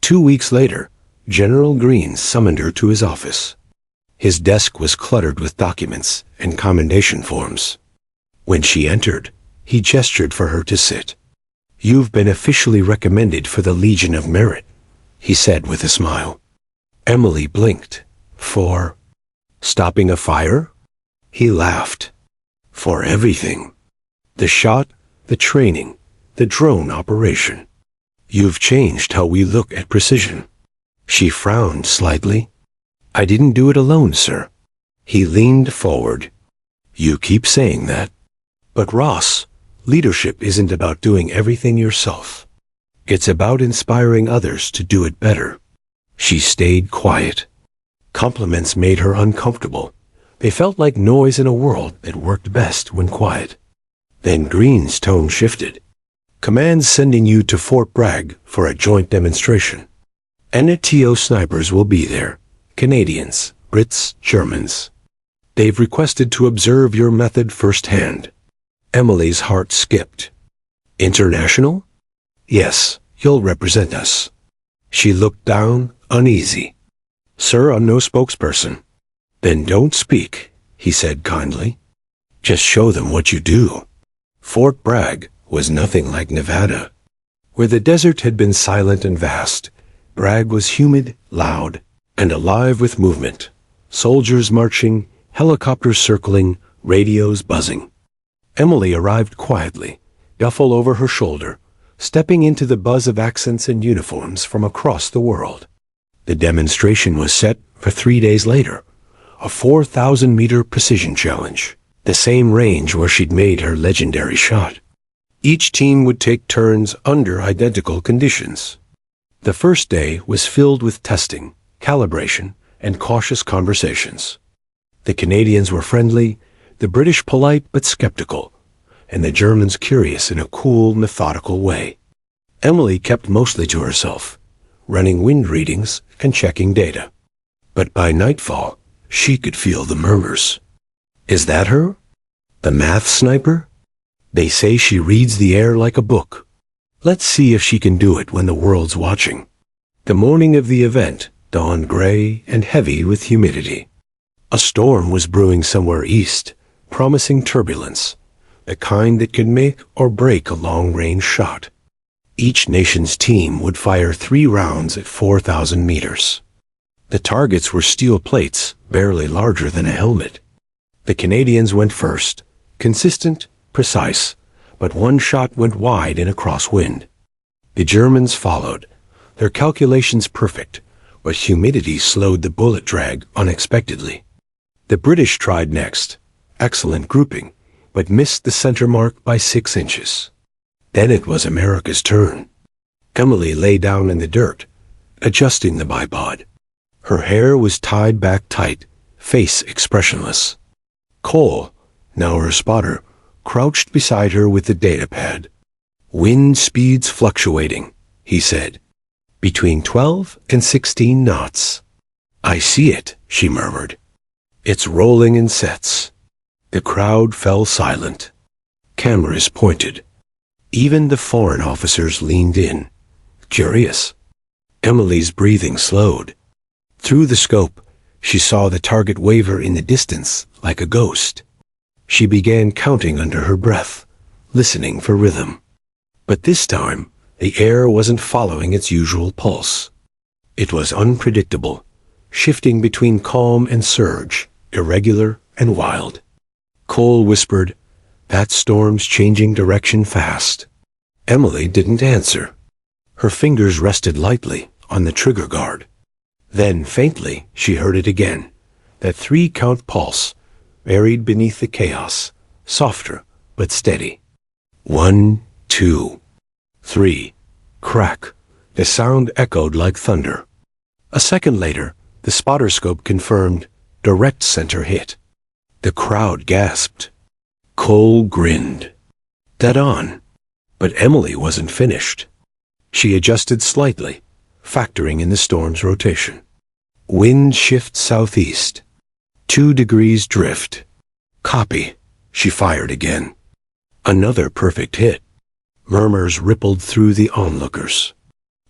2 weeks later, General Greene summoned her to his office. His desk was cluttered with documents and commendation forms. When she entered, he gestured for her to sit. "You've been officially recommended for the Legion of Merit," he said with a smile. Emily blinked. "For stopping a fire?" He laughed. "For everything. The shot, the training, the drone operation. You've changed how we look at precision." She frowned slightly. "I didn't do it alone, sir." He leaned forward. "You keep saying that. But Ross, leadership isn't about doing everything yourself. It's about inspiring others to do it better." She stayed quiet. Compliments made her uncomfortable. They felt like noise in a world that worked best when quiet. Then Green's tone shifted. "Command's sending you to Fort Bragg for a joint demonstration. NATO snipers will be there. Canadians, Brits, Germans. They've requested to observe your method firsthand." Emily's heart skipped. "International?" "Yes, you'll represent us." She looked down, uneasy. "Sir, I'm no spokesperson." "Then don't speak," he said kindly. "Just show them what you do." Fort Bragg was nothing like Nevada. Where the desert had been silent and vast, Bragg was humid, loud, and alive with movement. Soldiers marching, helicopters circling, radios buzzing. Emily arrived quietly, duffel over her shoulder, stepping into the buzz of accents and uniforms from across the world. The demonstration was set for 3 days later, a 4,000-meter precision challenge, the same range where she'd made her legendary shot. Each team would take turns under identical conditions. The first day was filled with testing, calibration, and cautious conversations. The Canadians were friendly, the British polite but skeptical, and the Germans curious in a cool, methodical way. Emily kept mostly to herself, running wind readings and checking data. But by nightfall, she could feel the murmurs. "Is that her? The math sniper? They say she reads the air like a book. Let's see if she can do it when the world's watching." The morning of the event dawned gray and heavy with humidity. A storm was brewing somewhere east, promising turbulence, the kind that could make or break a long-range shot. Each nation's team would fire 3 rounds at 4,000 meters. The targets were steel plates, barely larger than a helmet. The Canadians went first, consistent, precise, but one shot went wide in a crosswind. The Germans followed, their calculations perfect, but humidity slowed the bullet drag unexpectedly. The British tried next, excellent grouping, but missed the center mark by 6 inches. Then it was America's turn. Emily lay down in the dirt, adjusting the bipod. Her hair was tied back tight, face expressionless. Cole, now her spotter, crouched beside her with the data pad. "Wind speeds fluctuating," he said. "Between 12 and 16 knots." "I see it," she murmured. "It's rolling in sets." The crowd fell silent. Cameras pointed. Even the foreign officers leaned in, curious. Emily's breathing slowed. Through the scope, she saw the target waver in the distance like a ghost. She began counting under her breath, listening for rhythm. But this time, the air wasn't following its usual pulse. It was unpredictable, shifting between calm and surge, irregular and wild. Cole whispered, That storm's changing direction fast. Emily didn't answer. Her fingers rested lightly on the trigger guard. Then, faintly, she heard it again. That 3-count pulse, buried beneath the chaos, softer but steady. 1, 2, 3. Crack. The sound echoed like thunder. A second later, the spotter scope confirmed direct center hit. The crowd gasped. Cole grinned. Dead on. But Emily wasn't finished. She adjusted slightly, factoring in the storm's rotation. Wind shift southeast. 2 degrees drift. Copy. She fired again. Another perfect hit. Murmurs rippled through the onlookers.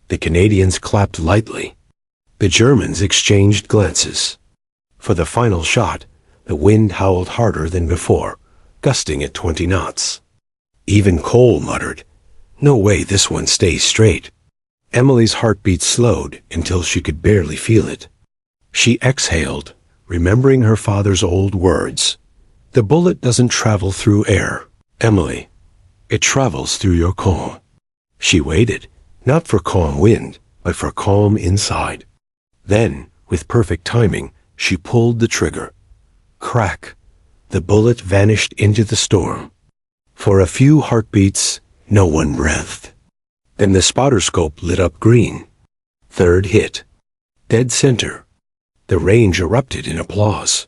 The Canadians clapped lightly. The Germans exchanged glances. For the final shot, the wind howled harder than before, gusting at 20 knots. Even Cole muttered, "No way this one stays straight." Emily's heartbeat slowed until she could barely feel it. She exhaled, remembering her father's old words. "The bullet doesn't travel through air, Emily. It travels through your calm." She waited, not for calm wind, but for calm inside. Then, with perfect timing, she pulled the trigger. Crack. The bullet vanished into the storm. For a few heartbeats, no one breathed. Then the spotter scope lit up green. Third hit. Dead center. The range erupted in applause.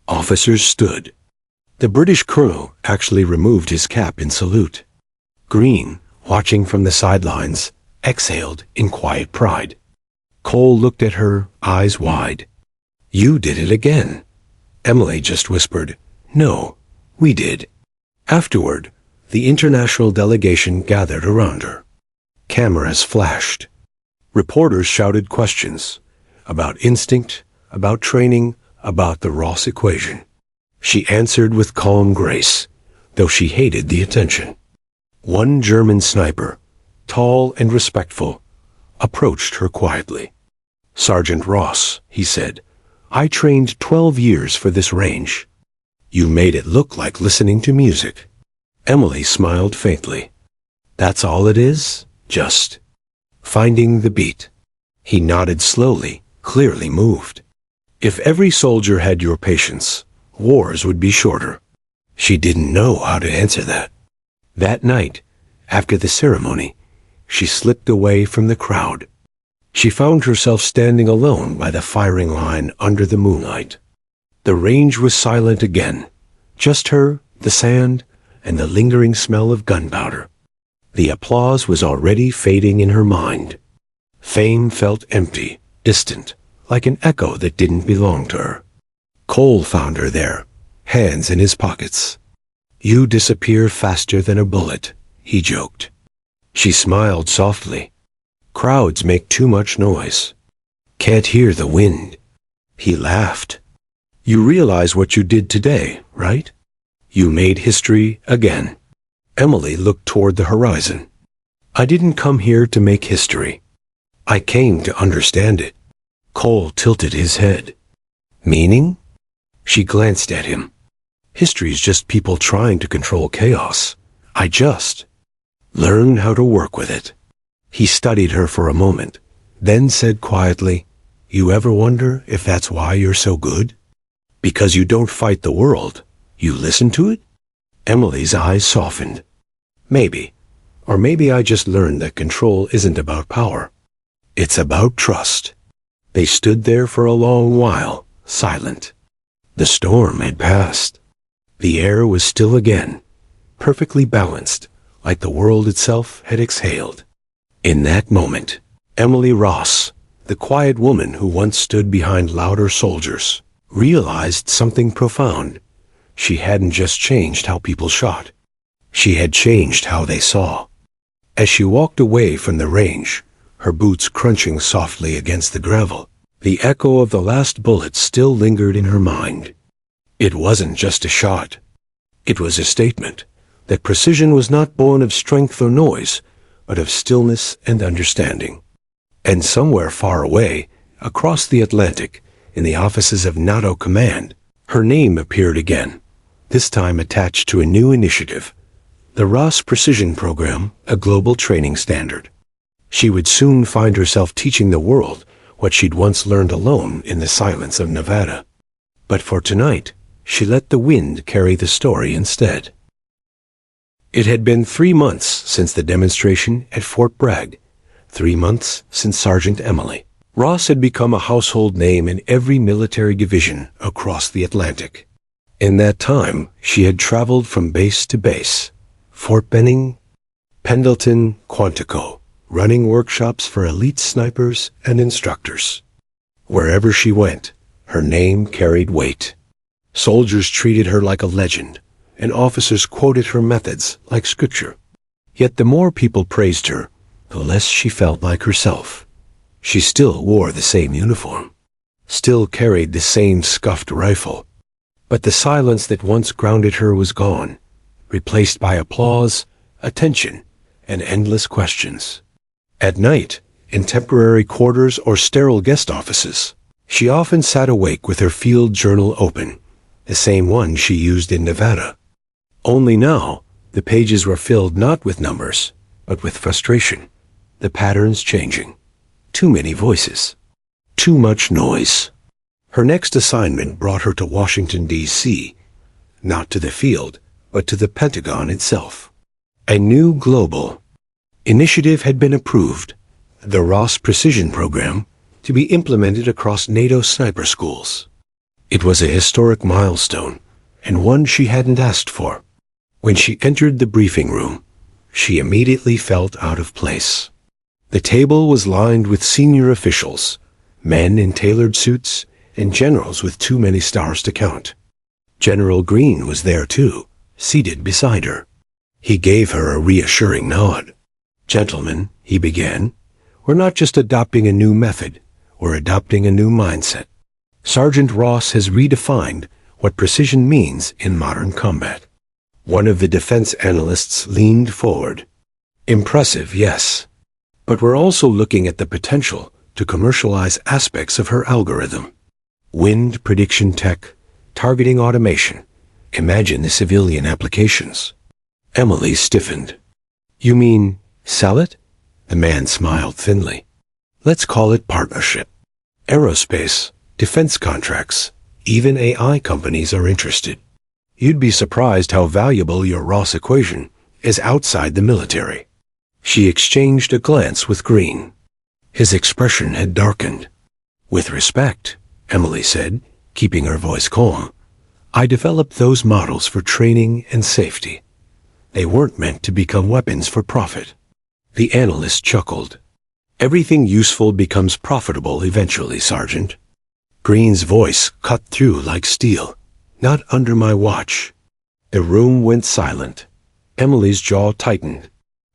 Officers stood. The British colonel actually removed his cap in salute. Green, watching from the sidelines, exhaled in quiet pride. Cole looked at her, eyes wide. "You did it again." Emily just whispered, "No, we did." Afterward, the international delegation gathered around her. Cameras flashed. Reporters shouted questions about instinct, about training, about the Ross equation. She answered with calm grace, though she hated the attention. One German sniper, tall and respectful, approached her quietly. "Sergeant Ross," he said, "I trained 12 years for this range. You made it look like listening to music." Emily smiled faintly. "That's all it is? Just finding the beat." He nodded slowly, clearly moved. "If every soldier had your patience, wars would be shorter." She didn't know how to answer that. That night, after the ceremony, she slipped away from the crowd. She found herself standing alone by the firing line under the moonlight. The range was silent again, just her, the sand, and the lingering smell of gunpowder. The applause was already fading in her mind. Fame felt empty, distant, like an echo that didn't belong to her. Cole found her there, hands in his pockets. "You disappear faster than a bullet," he joked. She smiled softly. "Crowds make too much noise. Can't hear the wind." He laughed. "You realize what you did today, right? You made history again." Emily looked toward the horizon. "I didn't come here to make history. I came to understand it." Cole tilted his head. "Meaning?" She glanced at him. "History's just people trying to control chaos. I just learned how to work with it." He studied her for a moment, then said quietly, "You ever wonder if that's why you're so good? Because you don't fight the world, you listen to it?" Emily's eyes softened. "Maybe. Or maybe I just learned that control isn't about power. It's about trust." They stood there for a long while, silent. The storm had passed. The air was still again, perfectly balanced, like the world itself had exhaled. In that moment, Emily Ross, the quiet woman who once stood behind louder soldiers, realized something profound. She hadn't just changed how people shot. She had changed how they saw. As she walked away from the range, her boots crunching softly against the gravel, the echo of the last bullet still lingered in her mind. It wasn't just a shot. It was a statement that precision was not born of strength or noise, but of stillness and understanding. And somewhere far away, across the Atlantic, in the offices of NATO Command, her name appeared again. this time attached to a new initiative, the Ross Precision Program, a global training standard. She would soon find herself teaching the world what she'd once learned alone in the silence of Nevada. But for tonight, she let the wind carry the story instead. It had been 3 months since the demonstration at Fort Bragg, 3 months since Sergeant Emily. Ross had become a household name in every military division across the Atlantic. In that time, she had traveled from base to base, Fort Benning, Pendleton, Quantico, running workshops for elite snipers and instructors. Wherever she went, her name carried weight. Soldiers treated her like a legend, and officers quoted her methods like scripture. Yet the more people praised her, the less she felt like herself. She still wore the same uniform, still carried the same scuffed rifle. But the silence that once grounded her was gone, replaced by applause, attention, and endless questions. At night, in temporary quarters or sterile guest offices, she often sat awake with her field journal open, the same one she used in Nevada. Only now, the pages were filled not with numbers, but with frustration, the patterns changing. Too many voices. Too much noise. Her next assignment brought her to Washington, D.C., not to the field, but to the Pentagon itself. A new global initiative had been approved, the Ross Precision Program, to be implemented across NATO sniper schools. It was a historic milestone, and one she hadn't asked for. When she entered the briefing room, she immediately felt out of place. The table was lined with senior officials, men in tailored suits, and generals with too many stars to count. General Greene was there too, seated beside her. He gave her a reassuring nod. "Gentlemen," he began, "we're not just adopting a new method, we're adopting a new mindset. Sergeant Ross has redefined what precision means in modern combat." One of the defense analysts leaned forward. "Impressive, yes. But we're also looking at the potential to commercialize aspects of her algorithm. Wind prediction tech, targeting automation. Imagine the civilian applications." Emily stiffened. "You mean sell it?" The man smiled thinly. "Let's call it partnership. Aerospace, defense contracts, even AI companies are interested. You'd be surprised how valuable your Ross equation is outside the military." She exchanged a glance with Greene. His expression had darkened. "With respect," Emily said, keeping her voice calm, "I developed those models for training and safety. They weren't meant to become weapons for profit." The analyst chuckled. "Everything useful becomes profitable eventually, Sergeant." Greene's voice cut through like steel. "Not under my watch." The room went silent. Emily's jaw tightened.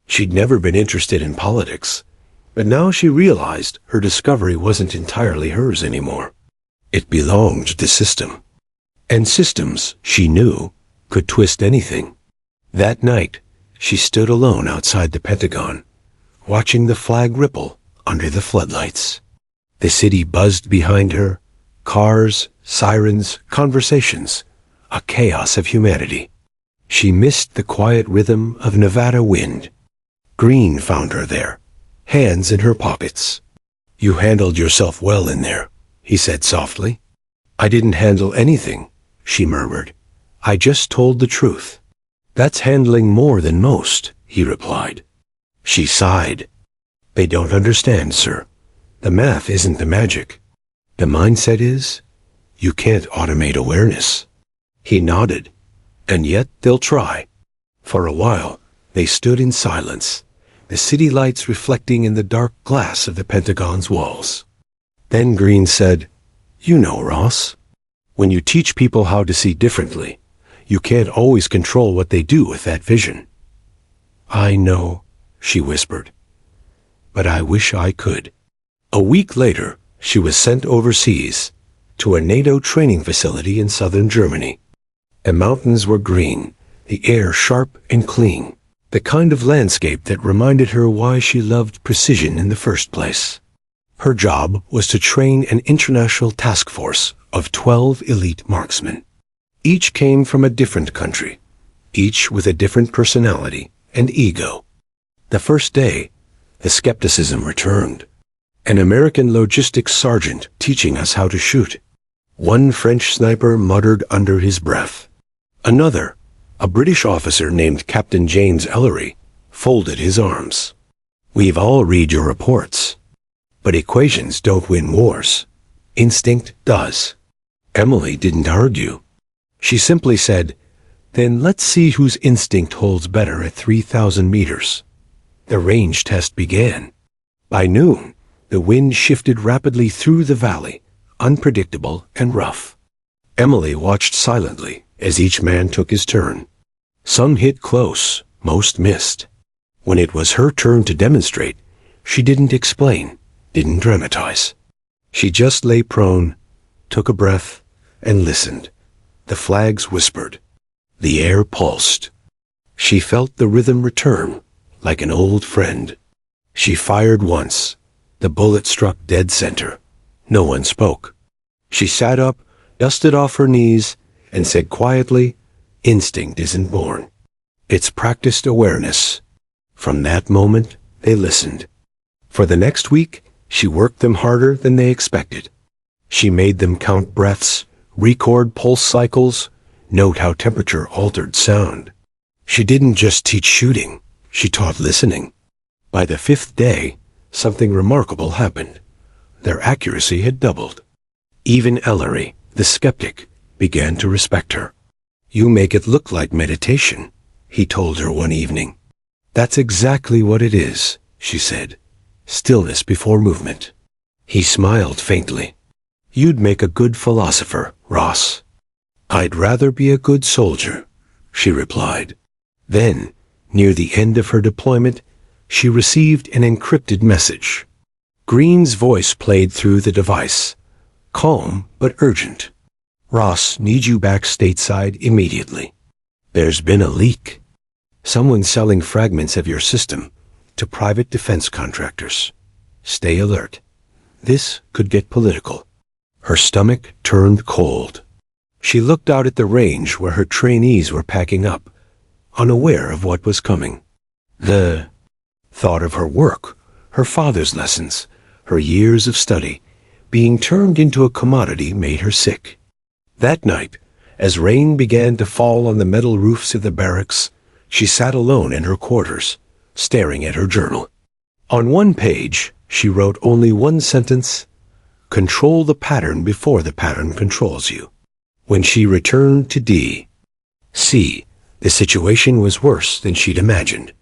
She'd never been interested in politics, but now she realized her discovery wasn't entirely hers anymore. It belonged to the system. And systems, she knew, could twist anything. That night, she stood alone outside the Pentagon, watching the flag ripple under the floodlights. The city buzzed behind her, cars, sirens, conversations, a chaos of humanity. She missed the quiet rhythm of Nevada wind. Greene found her there, hands in her pockets. "You handled yourself well in there," he said softly. "I didn't handle anything," she murmured. "I just told the truth." "That's handling more than most," he replied. She sighed. "They don't understand, sir. The math isn't the magic. The mindset is, you can't automate awareness." He nodded. "And yet they'll try." For a while, they stood in silence, the city lights reflecting in the dark glass of the Pentagon's walls. Then Greene said, "You know, Ross, when you teach people how to see differently, you can't always control what they do with that vision." "I know," she whispered, "but I wish I could." A week later, she was sent overseas to a NATO training facility in southern Germany. The mountains were green, the air sharp and clean, the kind of landscape that reminded her why she loved precision in the first place. Her job was to train an international task force of 12 elite marksmen. Each came from a different country, each with a different personality and ego. The first day, the skepticism returned. An American logistics sergeant teaching us how to shoot. One French sniper muttered under his breath. Another, a British officer named Captain James Ellery, folded his arms. We've all read your reports. But equations don't win wars. Instinct does. Emily didn't argue. She simply said, "Then let's see whose instinct holds better at 3,000 meters." The range test began. By noon, the wind shifted rapidly through the valley, unpredictable and rough. Emily watched silently as each man took his turn. Some hit close, most missed. When it was her turn to demonstrate, she didn't explain, didn't dramatize. She just lay prone, took a breath, and listened. The flags whispered. The air pulsed. She felt the rhythm return, like an old friend. She fired once. The bullet struck dead center. No one spoke. She sat up, dusted off her knees, and said quietly, "Instinct isn't born. It's practiced awareness." From that moment, they listened. For the next week, she worked them harder than they expected. She made them count breaths, record pulse cycles, note how temperature altered sound. She didn't just teach shooting, she taught listening. By the 5th day, something remarkable happened. Their accuracy had doubled. Even Ellery, the skeptic, began to respect her. "You make it look like meditation," he told her one evening. "That's exactly what it is," she said. "Stillness before movement." He smiled faintly. "You'd make a good philosopher, Ross." "I'd rather be a good soldier," she replied. Then, near the end of her deployment, she received an encrypted message. Green's voice played through the device, calm but urgent. "Ross, need you back stateside immediately. There's been a leak. Someone's selling fragments of your system to private defense contractors. Stay alert. This could get political." Her stomach turned cold. She looked out at the range where her trainees were packing up, unaware of what was coming. The thought of her work, her father's lessons, her years of study, being turned into a commodity made her sick. That night, as rain began to fall on the metal roofs of the barracks, she sat alone in her quarters, staring at her journal. On one page, she wrote only one sentence: "Control the pattern before the pattern controls you." When she returned to D.C., the situation was worse than she'd imagined.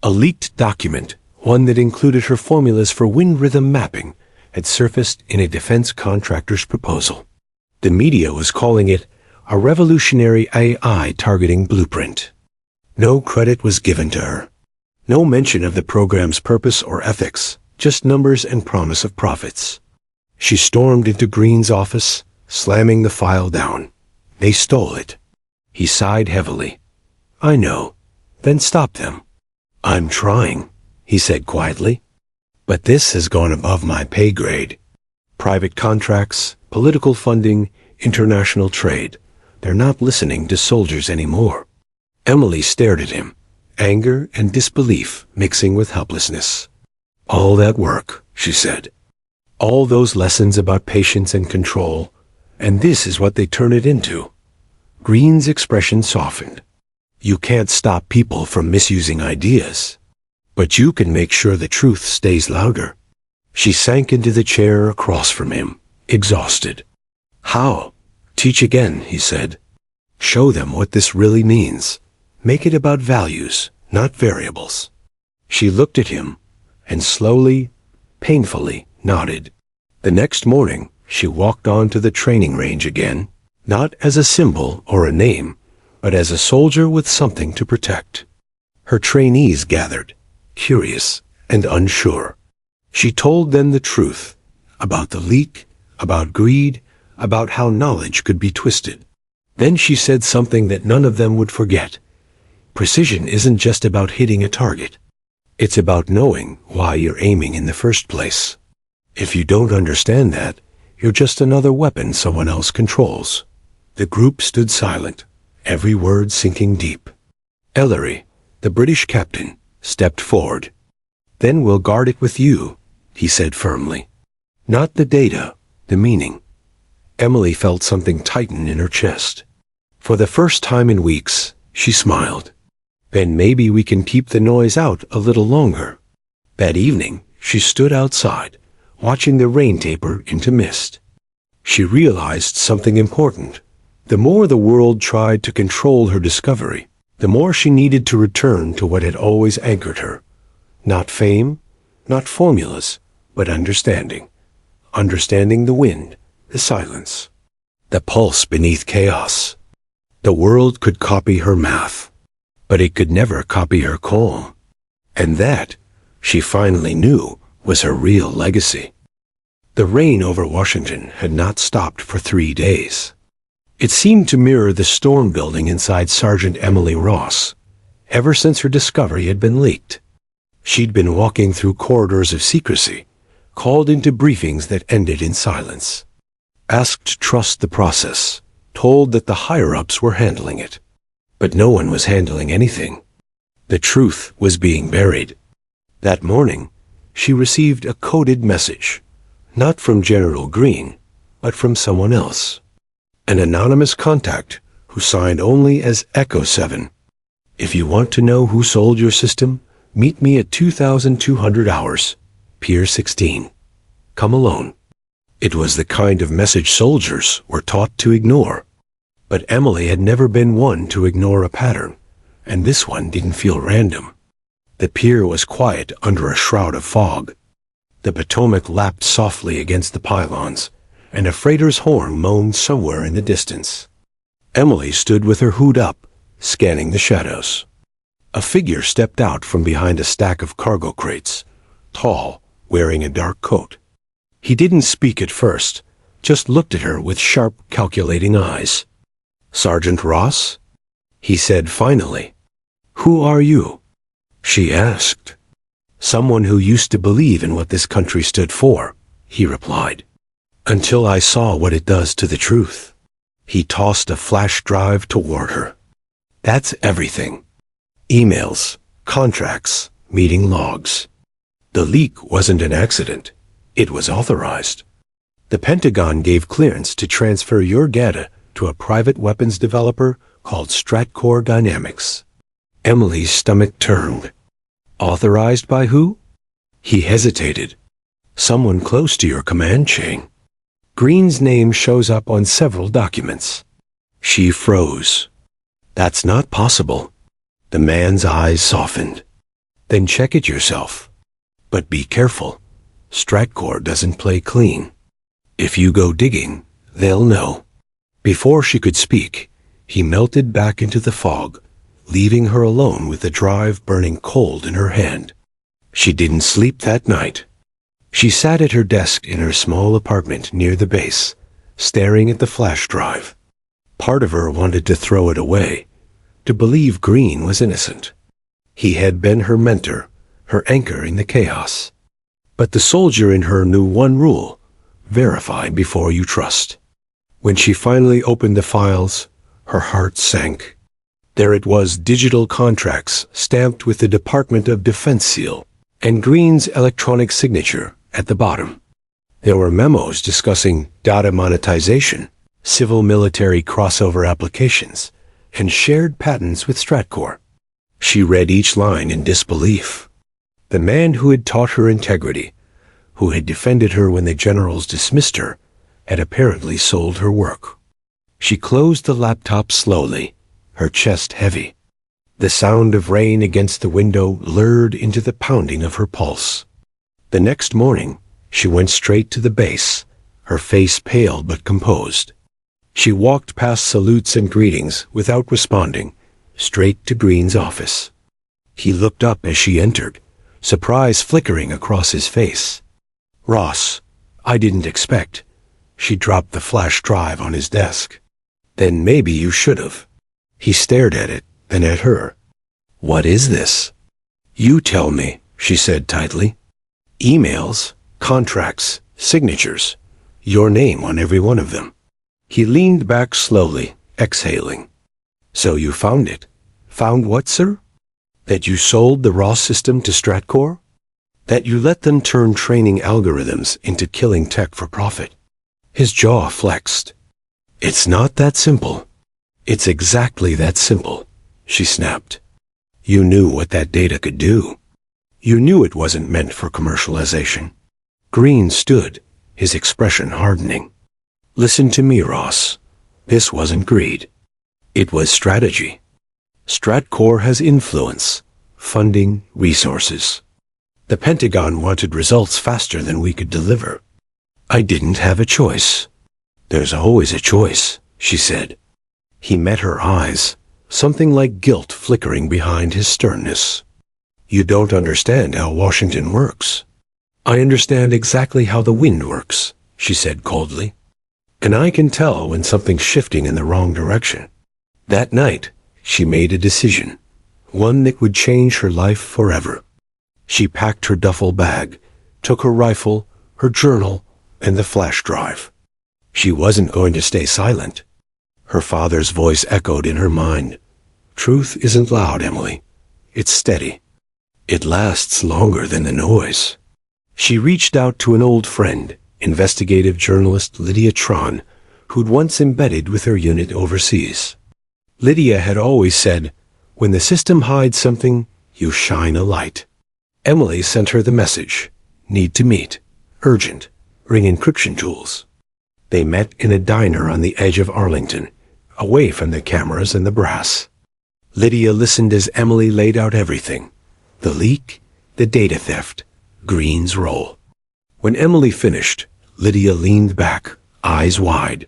A leaked document, one that included her formulas for wind rhythm mapping, had surfaced in a defense contractor's proposal. The media was calling it a revolutionary AI targeting blueprint. No credit was given to her. No mention of the program's purpose or ethics, just numbers and promise of profits. She stormed into Green's office, slamming the file down. "They stole it." He sighed heavily. "I know. Then stop them." "I'm trying," he said quietly. "But this has gone above my pay grade. Private contracts, political funding, international trade. They're not listening to soldiers anymore." Emily stared at him, anger and disbelief mixing with helplessness. "All that work," she said. "All those lessons about patience and control, and this is what they turn it into." Green's expression softened. "You can't stop people from misusing ideas, but you can make sure the truth stays louder." She sank into the chair across from him, exhausted. "How?" "Teach again," he said. "Show them what this really means. Make it about values, not variables." She looked at him, and slowly, painfully, nodded. The next morning, she walked on to the training range again, not as a symbol or a name, but as a soldier with something to protect. Her trainees gathered, curious and unsure. She told them the truth, about the leak, about greed, about how knowledge could be twisted. Then she said something that none of them would forget. Precision isn't just about hitting a target. It's about knowing why you're aiming in the first place. If you don't understand that, you're just another weapon someone else controls. The group stood silent, every word sinking deep. Ellery, the British captain, stepped forward. "Then we'll guard it with you," he said firmly. "Not the data, the meaning." Emily felt something tighten in her chest. For the first time in weeks, she smiled. "Then maybe we can keep the noise out a little longer." That evening, she stood outside, watching the rain taper into mist. She realized something important. The more the world tried to control her discovery, the more she needed to return to what had always anchored her. Not fame, not formulas, but understanding. Understanding the wind, the silence, the pulse beneath chaos. The world could copy her math, but it could never copy her calm. And that, she finally knew, was her real legacy. The rain over Washington had not stopped for 3 days. It seemed to mirror the storm building inside Sergeant Emily Ross, ever since her discovery had been leaked. She'd been walking through corridors of secrecy, called into briefings that ended in silence, asked to trust the process, told that the higher-ups were handling it. But no one was handling anything. The truth was being buried. That morning, she received a coded message, not from General Greene, but from someone else. An anonymous contact who signed only as Echo 7. "If you want to know who sold your system, meet me at 2,200 hours, Pier 16. Come alone." It was the kind of message soldiers were taught to ignore. But Emily had never been one to ignore a pattern, and this one didn't feel random. The pier was quiet under a shroud of fog. The Potomac lapped softly against the pylons, and a freighter's horn moaned somewhere in the distance. Emily stood with her hood up, scanning the shadows. A figure stepped out from behind a stack of cargo crates, tall, wearing a dark coat. He didn't speak at first, just looked at her with sharp, calculating eyes. "Sergeant Ross?" he said finally. "Who are you?" she asked. "Someone who used to believe in what this country stood for," he replied. "Until I saw what it does to the truth." He tossed a flash drive toward her. "That's everything. Emails, contracts, meeting logs. The leak wasn't an accident. It was authorized. The Pentagon gave clearance to transfer your data to a private weapons developer called Stratcor Dynamics." Emily's stomach turned. "Authorized by who?" He hesitated. "Someone close to your command chain. Green's name shows up on several documents." She froze. "That's not possible." The man's eyes softened. "Then check it yourself. But be careful. Stratcor doesn't play clean. If you go digging, they'll know." Before she could speak, he melted back into the fog, leaving her alone with the drive burning cold in her hand. She didn't sleep that night. She sat at her desk in her small apartment near the base, staring at the flash drive. Part of her wanted to throw it away, to believe Green was innocent. He had been her mentor, her anchor in the chaos. But the soldier in her knew one rule: verify before you trust. When she finally opened the files, her heart sank. There it was, digital contracts stamped with the Department of Defense seal, and Green's electronic signature at the bottom. There were memos discussing data monetization, civil-military crossover applications, and shared patents with Stratcor. She read each line in disbelief. The man who had taught her integrity, who had defended her when the generals dismissed her, had apparently sold her work. She closed the laptop slowly, her chest heavy. The sound of rain against the window lured into the pounding of her pulse. The next morning, she went straight to the base, her face pale but composed. She walked past salutes and greetings without responding, straight to Green's office. He looked up as she entered, surprise flickering across his face. "Ross, I didn't expect." She dropped the flash drive on his desk. "Then maybe you should have." He stared at it, then at her. "What is this?" "You tell me," she said tightly. "Emails, contracts, signatures. Your name on every one of them." He leaned back slowly, exhaling. So you found it. Found what, sir? That you sold the raw system to Stratcor? That you let them turn training algorithms into killing tech for profit? His jaw flexed. It's not that simple. It's exactly that simple, she snapped. You knew what that data could do. You knew it wasn't meant for commercialization. Green stood, his expression hardening. Listen to me, Ross. This wasn't greed. It was strategy. Stratcor has influence, funding, resources. The Pentagon wanted results faster than we could deliver. I didn't have a choice. There's always a choice, she said. He met her eyes, something like guilt flickering behind his sternness. You don't understand how Washington works. I understand exactly how the wind works, she said coldly. And I can tell when something's shifting in the wrong direction. That night, she made a decision, one that would change her life forever. She packed her duffel bag, took her rifle, her journal, and the flash drive. She wasn't going to stay silent. Her father's voice echoed in her mind. Truth isn't loud, Emily. It's steady. It lasts longer than the noise. She reached out to an old friend, investigative journalist Lydia Tron, who'd once embedded with her unit overseas. Lydia had always said, when the system hides something, you shine a light. Emily sent her the message. Need to meet. Urgent. Bring encryption tools. They met in a diner on the edge of Arlington, away from the cameras and the brass. Lydia listened as Emily laid out everything. The leak, the data theft, Green's role. When Emily finished, Lydia leaned back, eyes wide.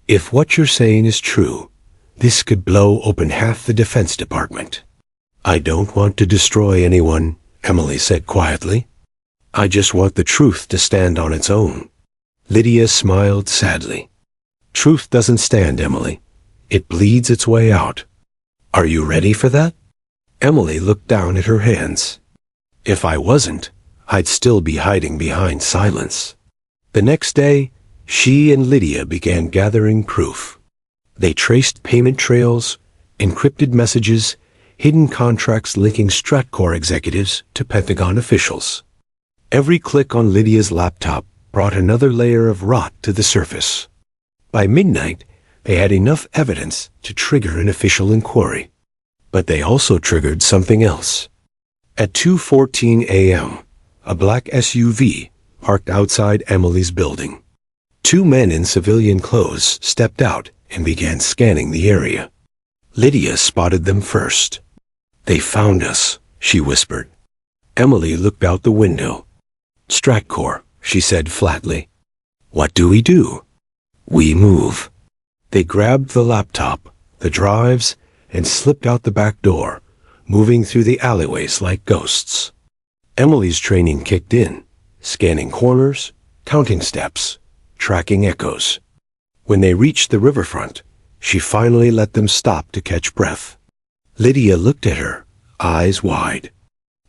If what you're saying is true, this could blow open half the Defense Department. I don't want to destroy anyone, Emily said quietly. I just want the truth to stand on its own. Lydia smiled sadly. Truth doesn't stand, Emily. It bleeds its way out. Are you ready for that? Emily looked down at her hands. If I wasn't, I'd still be hiding behind silence. The next day, she and Lydia began gathering proof. They traced payment trails, encrypted messages, hidden contracts linking Stratcor executives to Pentagon officials. Every click on Lydia's laptop brought another layer of rot to the surface. By midnight, they had enough evidence to trigger an official inquiry. But they also triggered something else. At 2:14 a.m., a black SUV parked outside Emily's building. Two men in civilian clothes stepped out and began scanning the area. Lydia spotted them first. They found us, she whispered. Emily looked out the window. Stratcor, she said flatly. What do? We move. They grabbed the laptop, the drives, and slipped out the back door, moving through the alleyways like ghosts. Emily's training kicked in, scanning corners, counting steps, tracking echoes. When they reached the riverfront, she finally let them stop to catch breath. Lydia looked at her, eyes wide.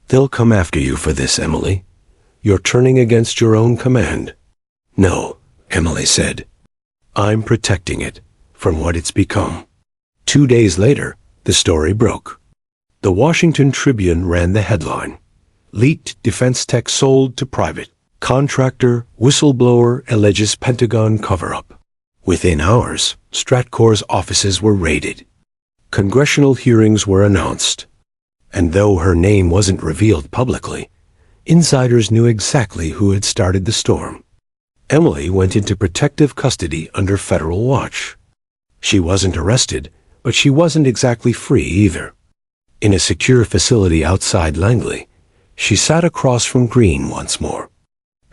They'll come after you for this, Emily. You're turning against your own command. No, Emily said. I'm protecting it from what it's become. 2 days later, the story broke. The Washington Tribune ran the headline. Leaked defense tech sold to private. Contractor, whistleblower alleges Pentagon cover-up. Within hours, Stratcor's offices were raided. Congressional hearings were announced. And though her name wasn't revealed publicly, insiders knew exactly who had started the storm. Emily went into protective custody under federal watch. She wasn't arrested, but she wasn't exactly free either. In a secure facility outside Langley, she sat across from Green once more.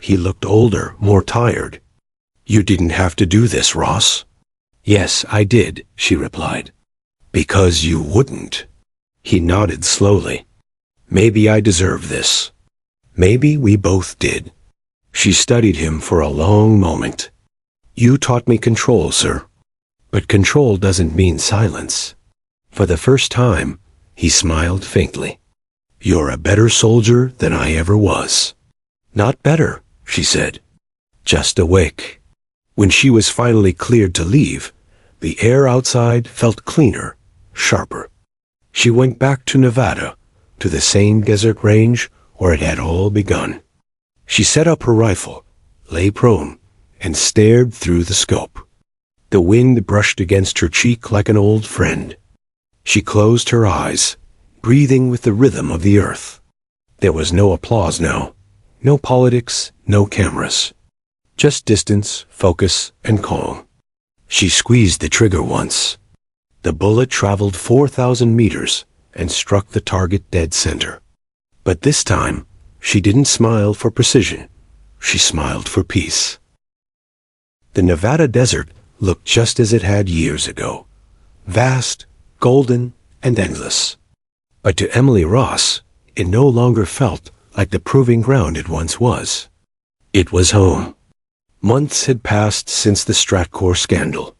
He looked older, more tired. You didn't have to do this, Ross. Yes, I did, she replied. Because you wouldn't. He nodded slowly. Maybe I deserve this. Maybe we both did. She studied him for a long moment. You taught me control, sir. But control doesn't mean silence. For the first time, he smiled faintly. You're a better soldier than I ever was. Not better, she said. Just awake. When she was finally cleared to leave, the air outside felt cleaner, sharper. She went back to Nevada, to the same desert range where it had all begun. She set up her rifle, lay prone, and stared through the scope. The wind brushed against her cheek like an old friend. She closed her eyes, breathing with the rhythm of the earth. There was no applause now, no politics, no cameras. Just distance, focus, and calm. She squeezed the trigger once. The bullet traveled 4,000 meters and struck the target dead center. But this time, she didn't smile for precision. She smiled for peace. The Nevada desert looked just as it had years ago. Vast, golden, and endless. But to Emily Ross, it no longer felt like the proving ground it once was. It was home. Months had passed since the Stratcor scandal.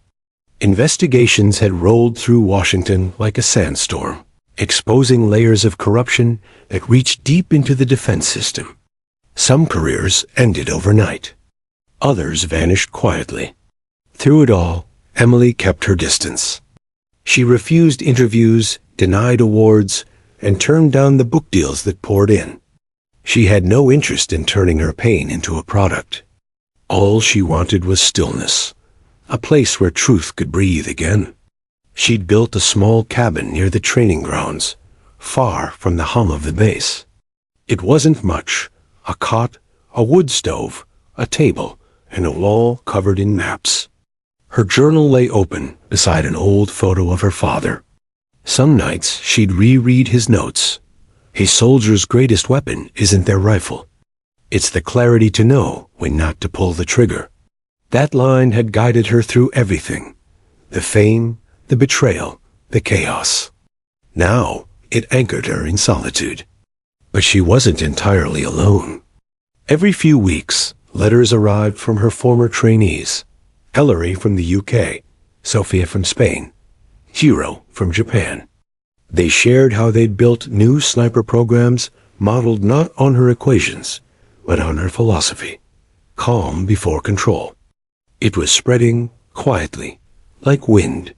Investigations had rolled through Washington like a sandstorm, exposing layers of corruption that reached deep into the defense system. Some careers ended overnight. Others vanished quietly. Through it all, Emily kept her distance. She refused interviews, denied awards, and turned down the book deals that poured in. She had no interest in turning her pain into a product. All she wanted was stillness, a place where truth could breathe again. She'd built a small cabin near the training grounds, far from the hum of the base. It wasn't much, a cot, a wood stove, a table, and a wall covered in maps. Her journal lay open beside an old photo of her father. Some nights she'd reread his notes. A soldier's greatest weapon isn't their rifle. It's the clarity to know when not to pull the trigger. That line had guided her through everything. The fame, the betrayal, the chaos. Now it anchored her in solitude. But she wasn't entirely alone. Every few weeks, letters arrived from her former trainees. Ellery from the UK, Sophia from Spain, Hiro from Japan. They shared how they'd built new sniper programs modeled not on her equations, but on her philosophy. Calm before control. It was spreading quietly, like wind.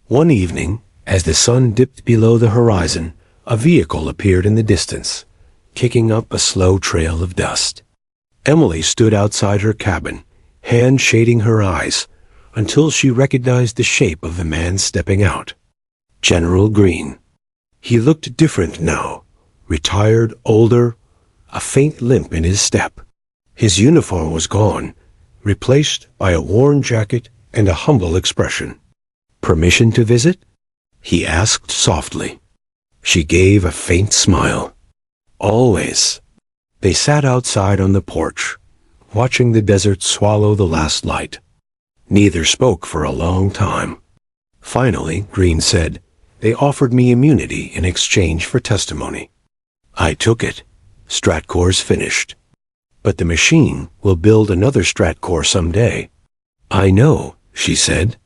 One evening, as the sun dipped below the horizon, a vehicle appeared in the distance, kicking up a slow trail of dust. Emily stood outside her cabin, hand shading her eyes, until she recognized the shape of the man stepping out. General Green. He looked different now, retired, older, a faint limp in his step. His uniform was gone, replaced by a worn jacket and a humble expression. "Permission to visit?" he asked softly. She gave a faint smile. "Always." They sat outside on the porch, watching the desert swallow the last light. Neither spoke for a long time. Finally, Green said, "They offered me immunity in exchange for testimony." I took it. Stratcor's finished. But the machine will build another Stratcor someday. I know, she said.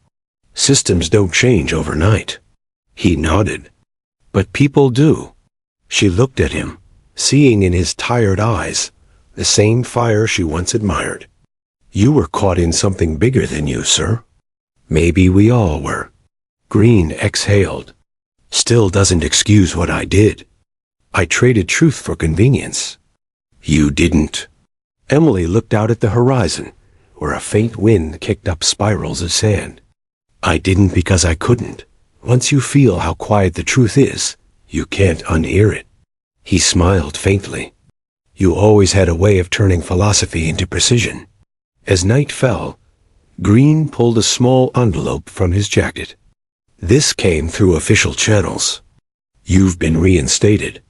Systems don't change overnight. He nodded. But people do. She looked at him, seeing in his tired eyes the same fire she once admired. You were caught in something bigger than you, sir. Maybe we all were. Green exhaled. Still doesn't excuse what I did. I traded truth for convenience. You didn't. Emily looked out at the horizon, where a faint wind kicked up spirals of sand. I didn't because I couldn't. Once you feel how quiet the truth is, you can't unhear it. He smiled faintly. You always had a way of turning philosophy into precision. As night fell, Green pulled a small envelope from his jacket. This came through official channels. You've been reinstated.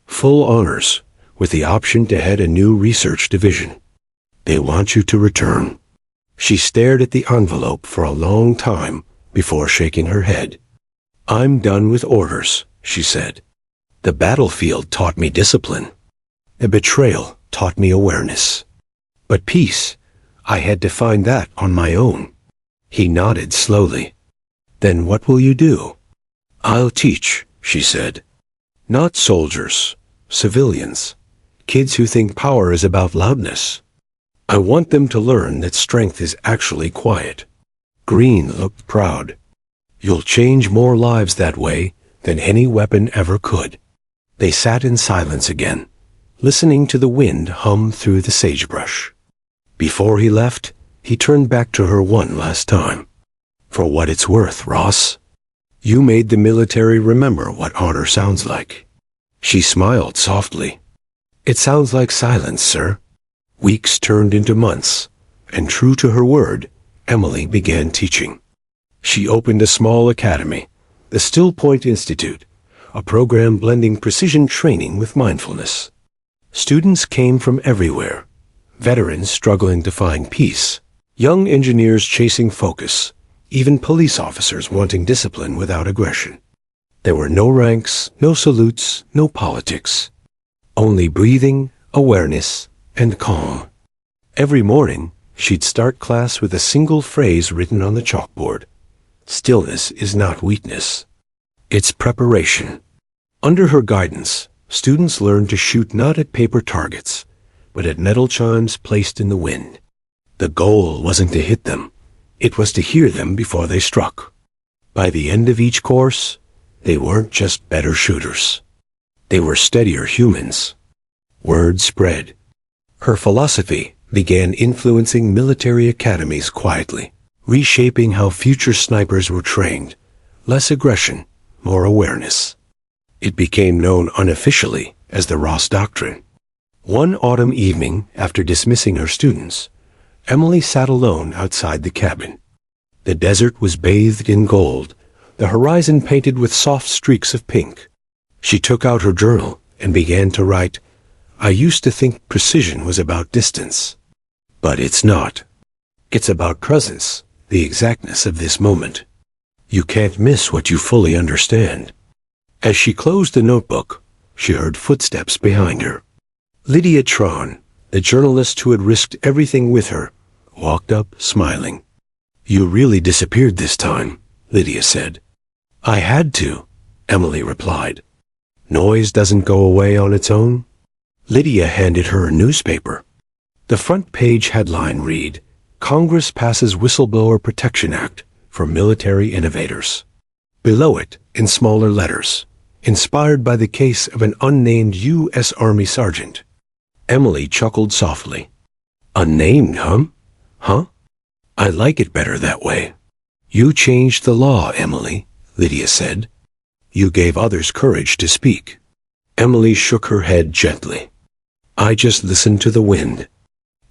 Full honors, with the option to head a new research division. They want you to return. She stared at the envelope for a long time before shaking her head. I'm done with orders, she said. The battlefield taught me discipline. A betrayal taught me awareness. But peace, I had to find that on my own. He nodded slowly. Then what will you do? I'll teach, she said. Not soldiers, civilians, kids who think power is about loudness. I want them to learn that strength is actually quiet. Green looked proud. You'll change more lives that way than any weapon ever could. They sat in silence again, listening to the wind hum through the sagebrush. Before he left, he turned back to her one last time. For what it's worth, Ross, you made the military remember what honor sounds like. She smiled softly. It sounds like silence, sir. Weeks turned into months, and true to her word, Emily began teaching. She opened a small academy, the Still Point Institute, a program blending precision training with mindfulness. Students came from everywhere, veterans struggling to find peace, young engineers chasing focus, even police officers wanting discipline without aggression. There were no ranks, no salutes, no politics. Only breathing, awareness, and calm. Every morning, she'd start class with a single phrase written on the chalkboard. Stillness is not weakness. It's preparation. Under her guidance, students learned to shoot not at paper targets, but at metal chimes placed in the wind. The goal wasn't to hit them. It was to hear them before they struck. By the end of each course, they weren't just better shooters. They were steadier humans. Word spread. Her philosophy began influencing military academies quietly, reshaping how future snipers were trained. Less aggression, more awareness. It became known unofficially as the Ross Doctrine. One autumn evening, after dismissing her students, Emily sat alone outside the cabin. The desert was bathed in gold, the horizon painted with soft streaks of pink. She took out her journal and began to write, I used to think precision was about distance. But it's not. It's about presence, the exactness of this moment. You can't miss what you fully understand. As she closed the notebook, she heard footsteps behind her. Lydia Tron, the journalist who had risked everything with her, walked up, smiling. You really disappeared this time, Lydia said. I had to, Emily replied. Noise doesn't go away on its own. Lydia handed her a newspaper. The front page headline read, Congress passes Whistleblower Protection Act for military innovators. Below it, in smaller letters, inspired by the case of an unnamed U.S. Army sergeant. Emily chuckled softly. Unnamed, huh? Huh? I like it better that way. You changed the law, Emily, Lydia said. You gave others courage to speak. Emily shook her head gently. I just listened to the wind.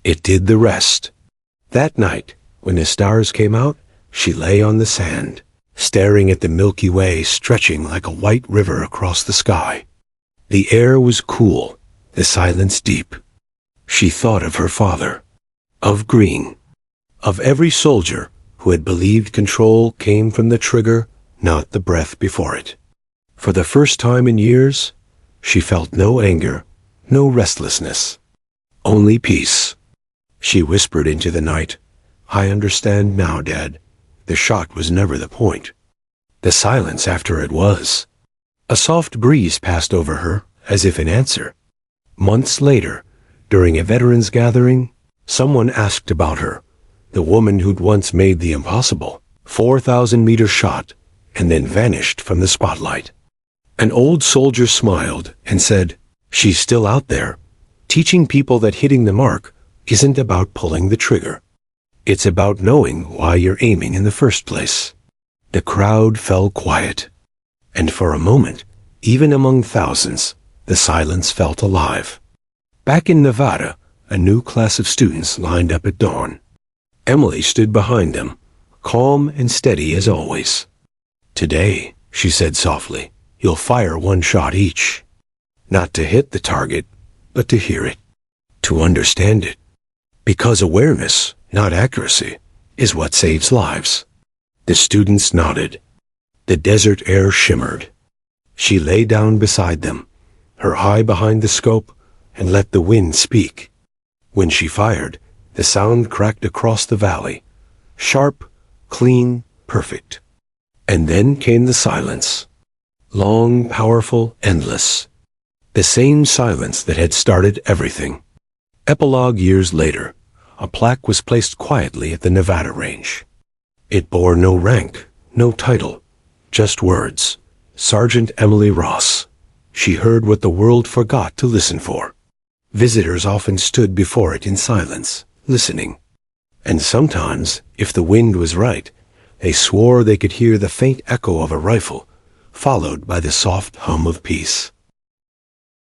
It did the rest. That night, when the stars came out, she lay on the sand, staring at the Milky Way stretching like a white river across the sky. The air was cool, the silence deep. She thought of her father, of Green, of every soldier who had believed control came from the trigger, not the breath before it. For the first time in years, she felt no anger, no restlessness, only peace. She whispered into the night, I understand now, Dad. The shot was never the point. The silence after it was. A soft breeze passed over her, as if in answer. Months later, during a veterans gathering, someone asked about her, the woman who'd once made the impossible, 4,000-meter shot, and then vanished from the spotlight. An old soldier smiled and said, She's still out there, teaching people that hitting the mark isn't about pulling the trigger. It's about knowing why you're aiming in the first place. The crowd fell quiet, and for a moment, even among thousands, the silence felt alive. Back in Nevada, a new class of students lined up at dawn. Emily stood behind them, calm and steady as always. Today, she said softly, you'll fire one shot each. Not to hit the target, but to hear it, to understand it. Because awareness, not accuracy, is what saves lives. The students nodded. The desert air shimmered. She lay down beside them, her eye behind the scope, and let the wind speak. When she fired, the sound cracked across the valley, sharp, clean, perfect. And then came the silence. Long, powerful, endless. The same silence that had started everything. Epilogue years later, a plaque was placed quietly at the Nevada range. It bore no rank, no title, just words. Sergeant Emily Ross. She heard what the world forgot to listen for. Visitors often stood before it in silence, listening. And sometimes, if the wind was right, they swore they could hear the faint echo of a rifle, followed by the soft hum of peace.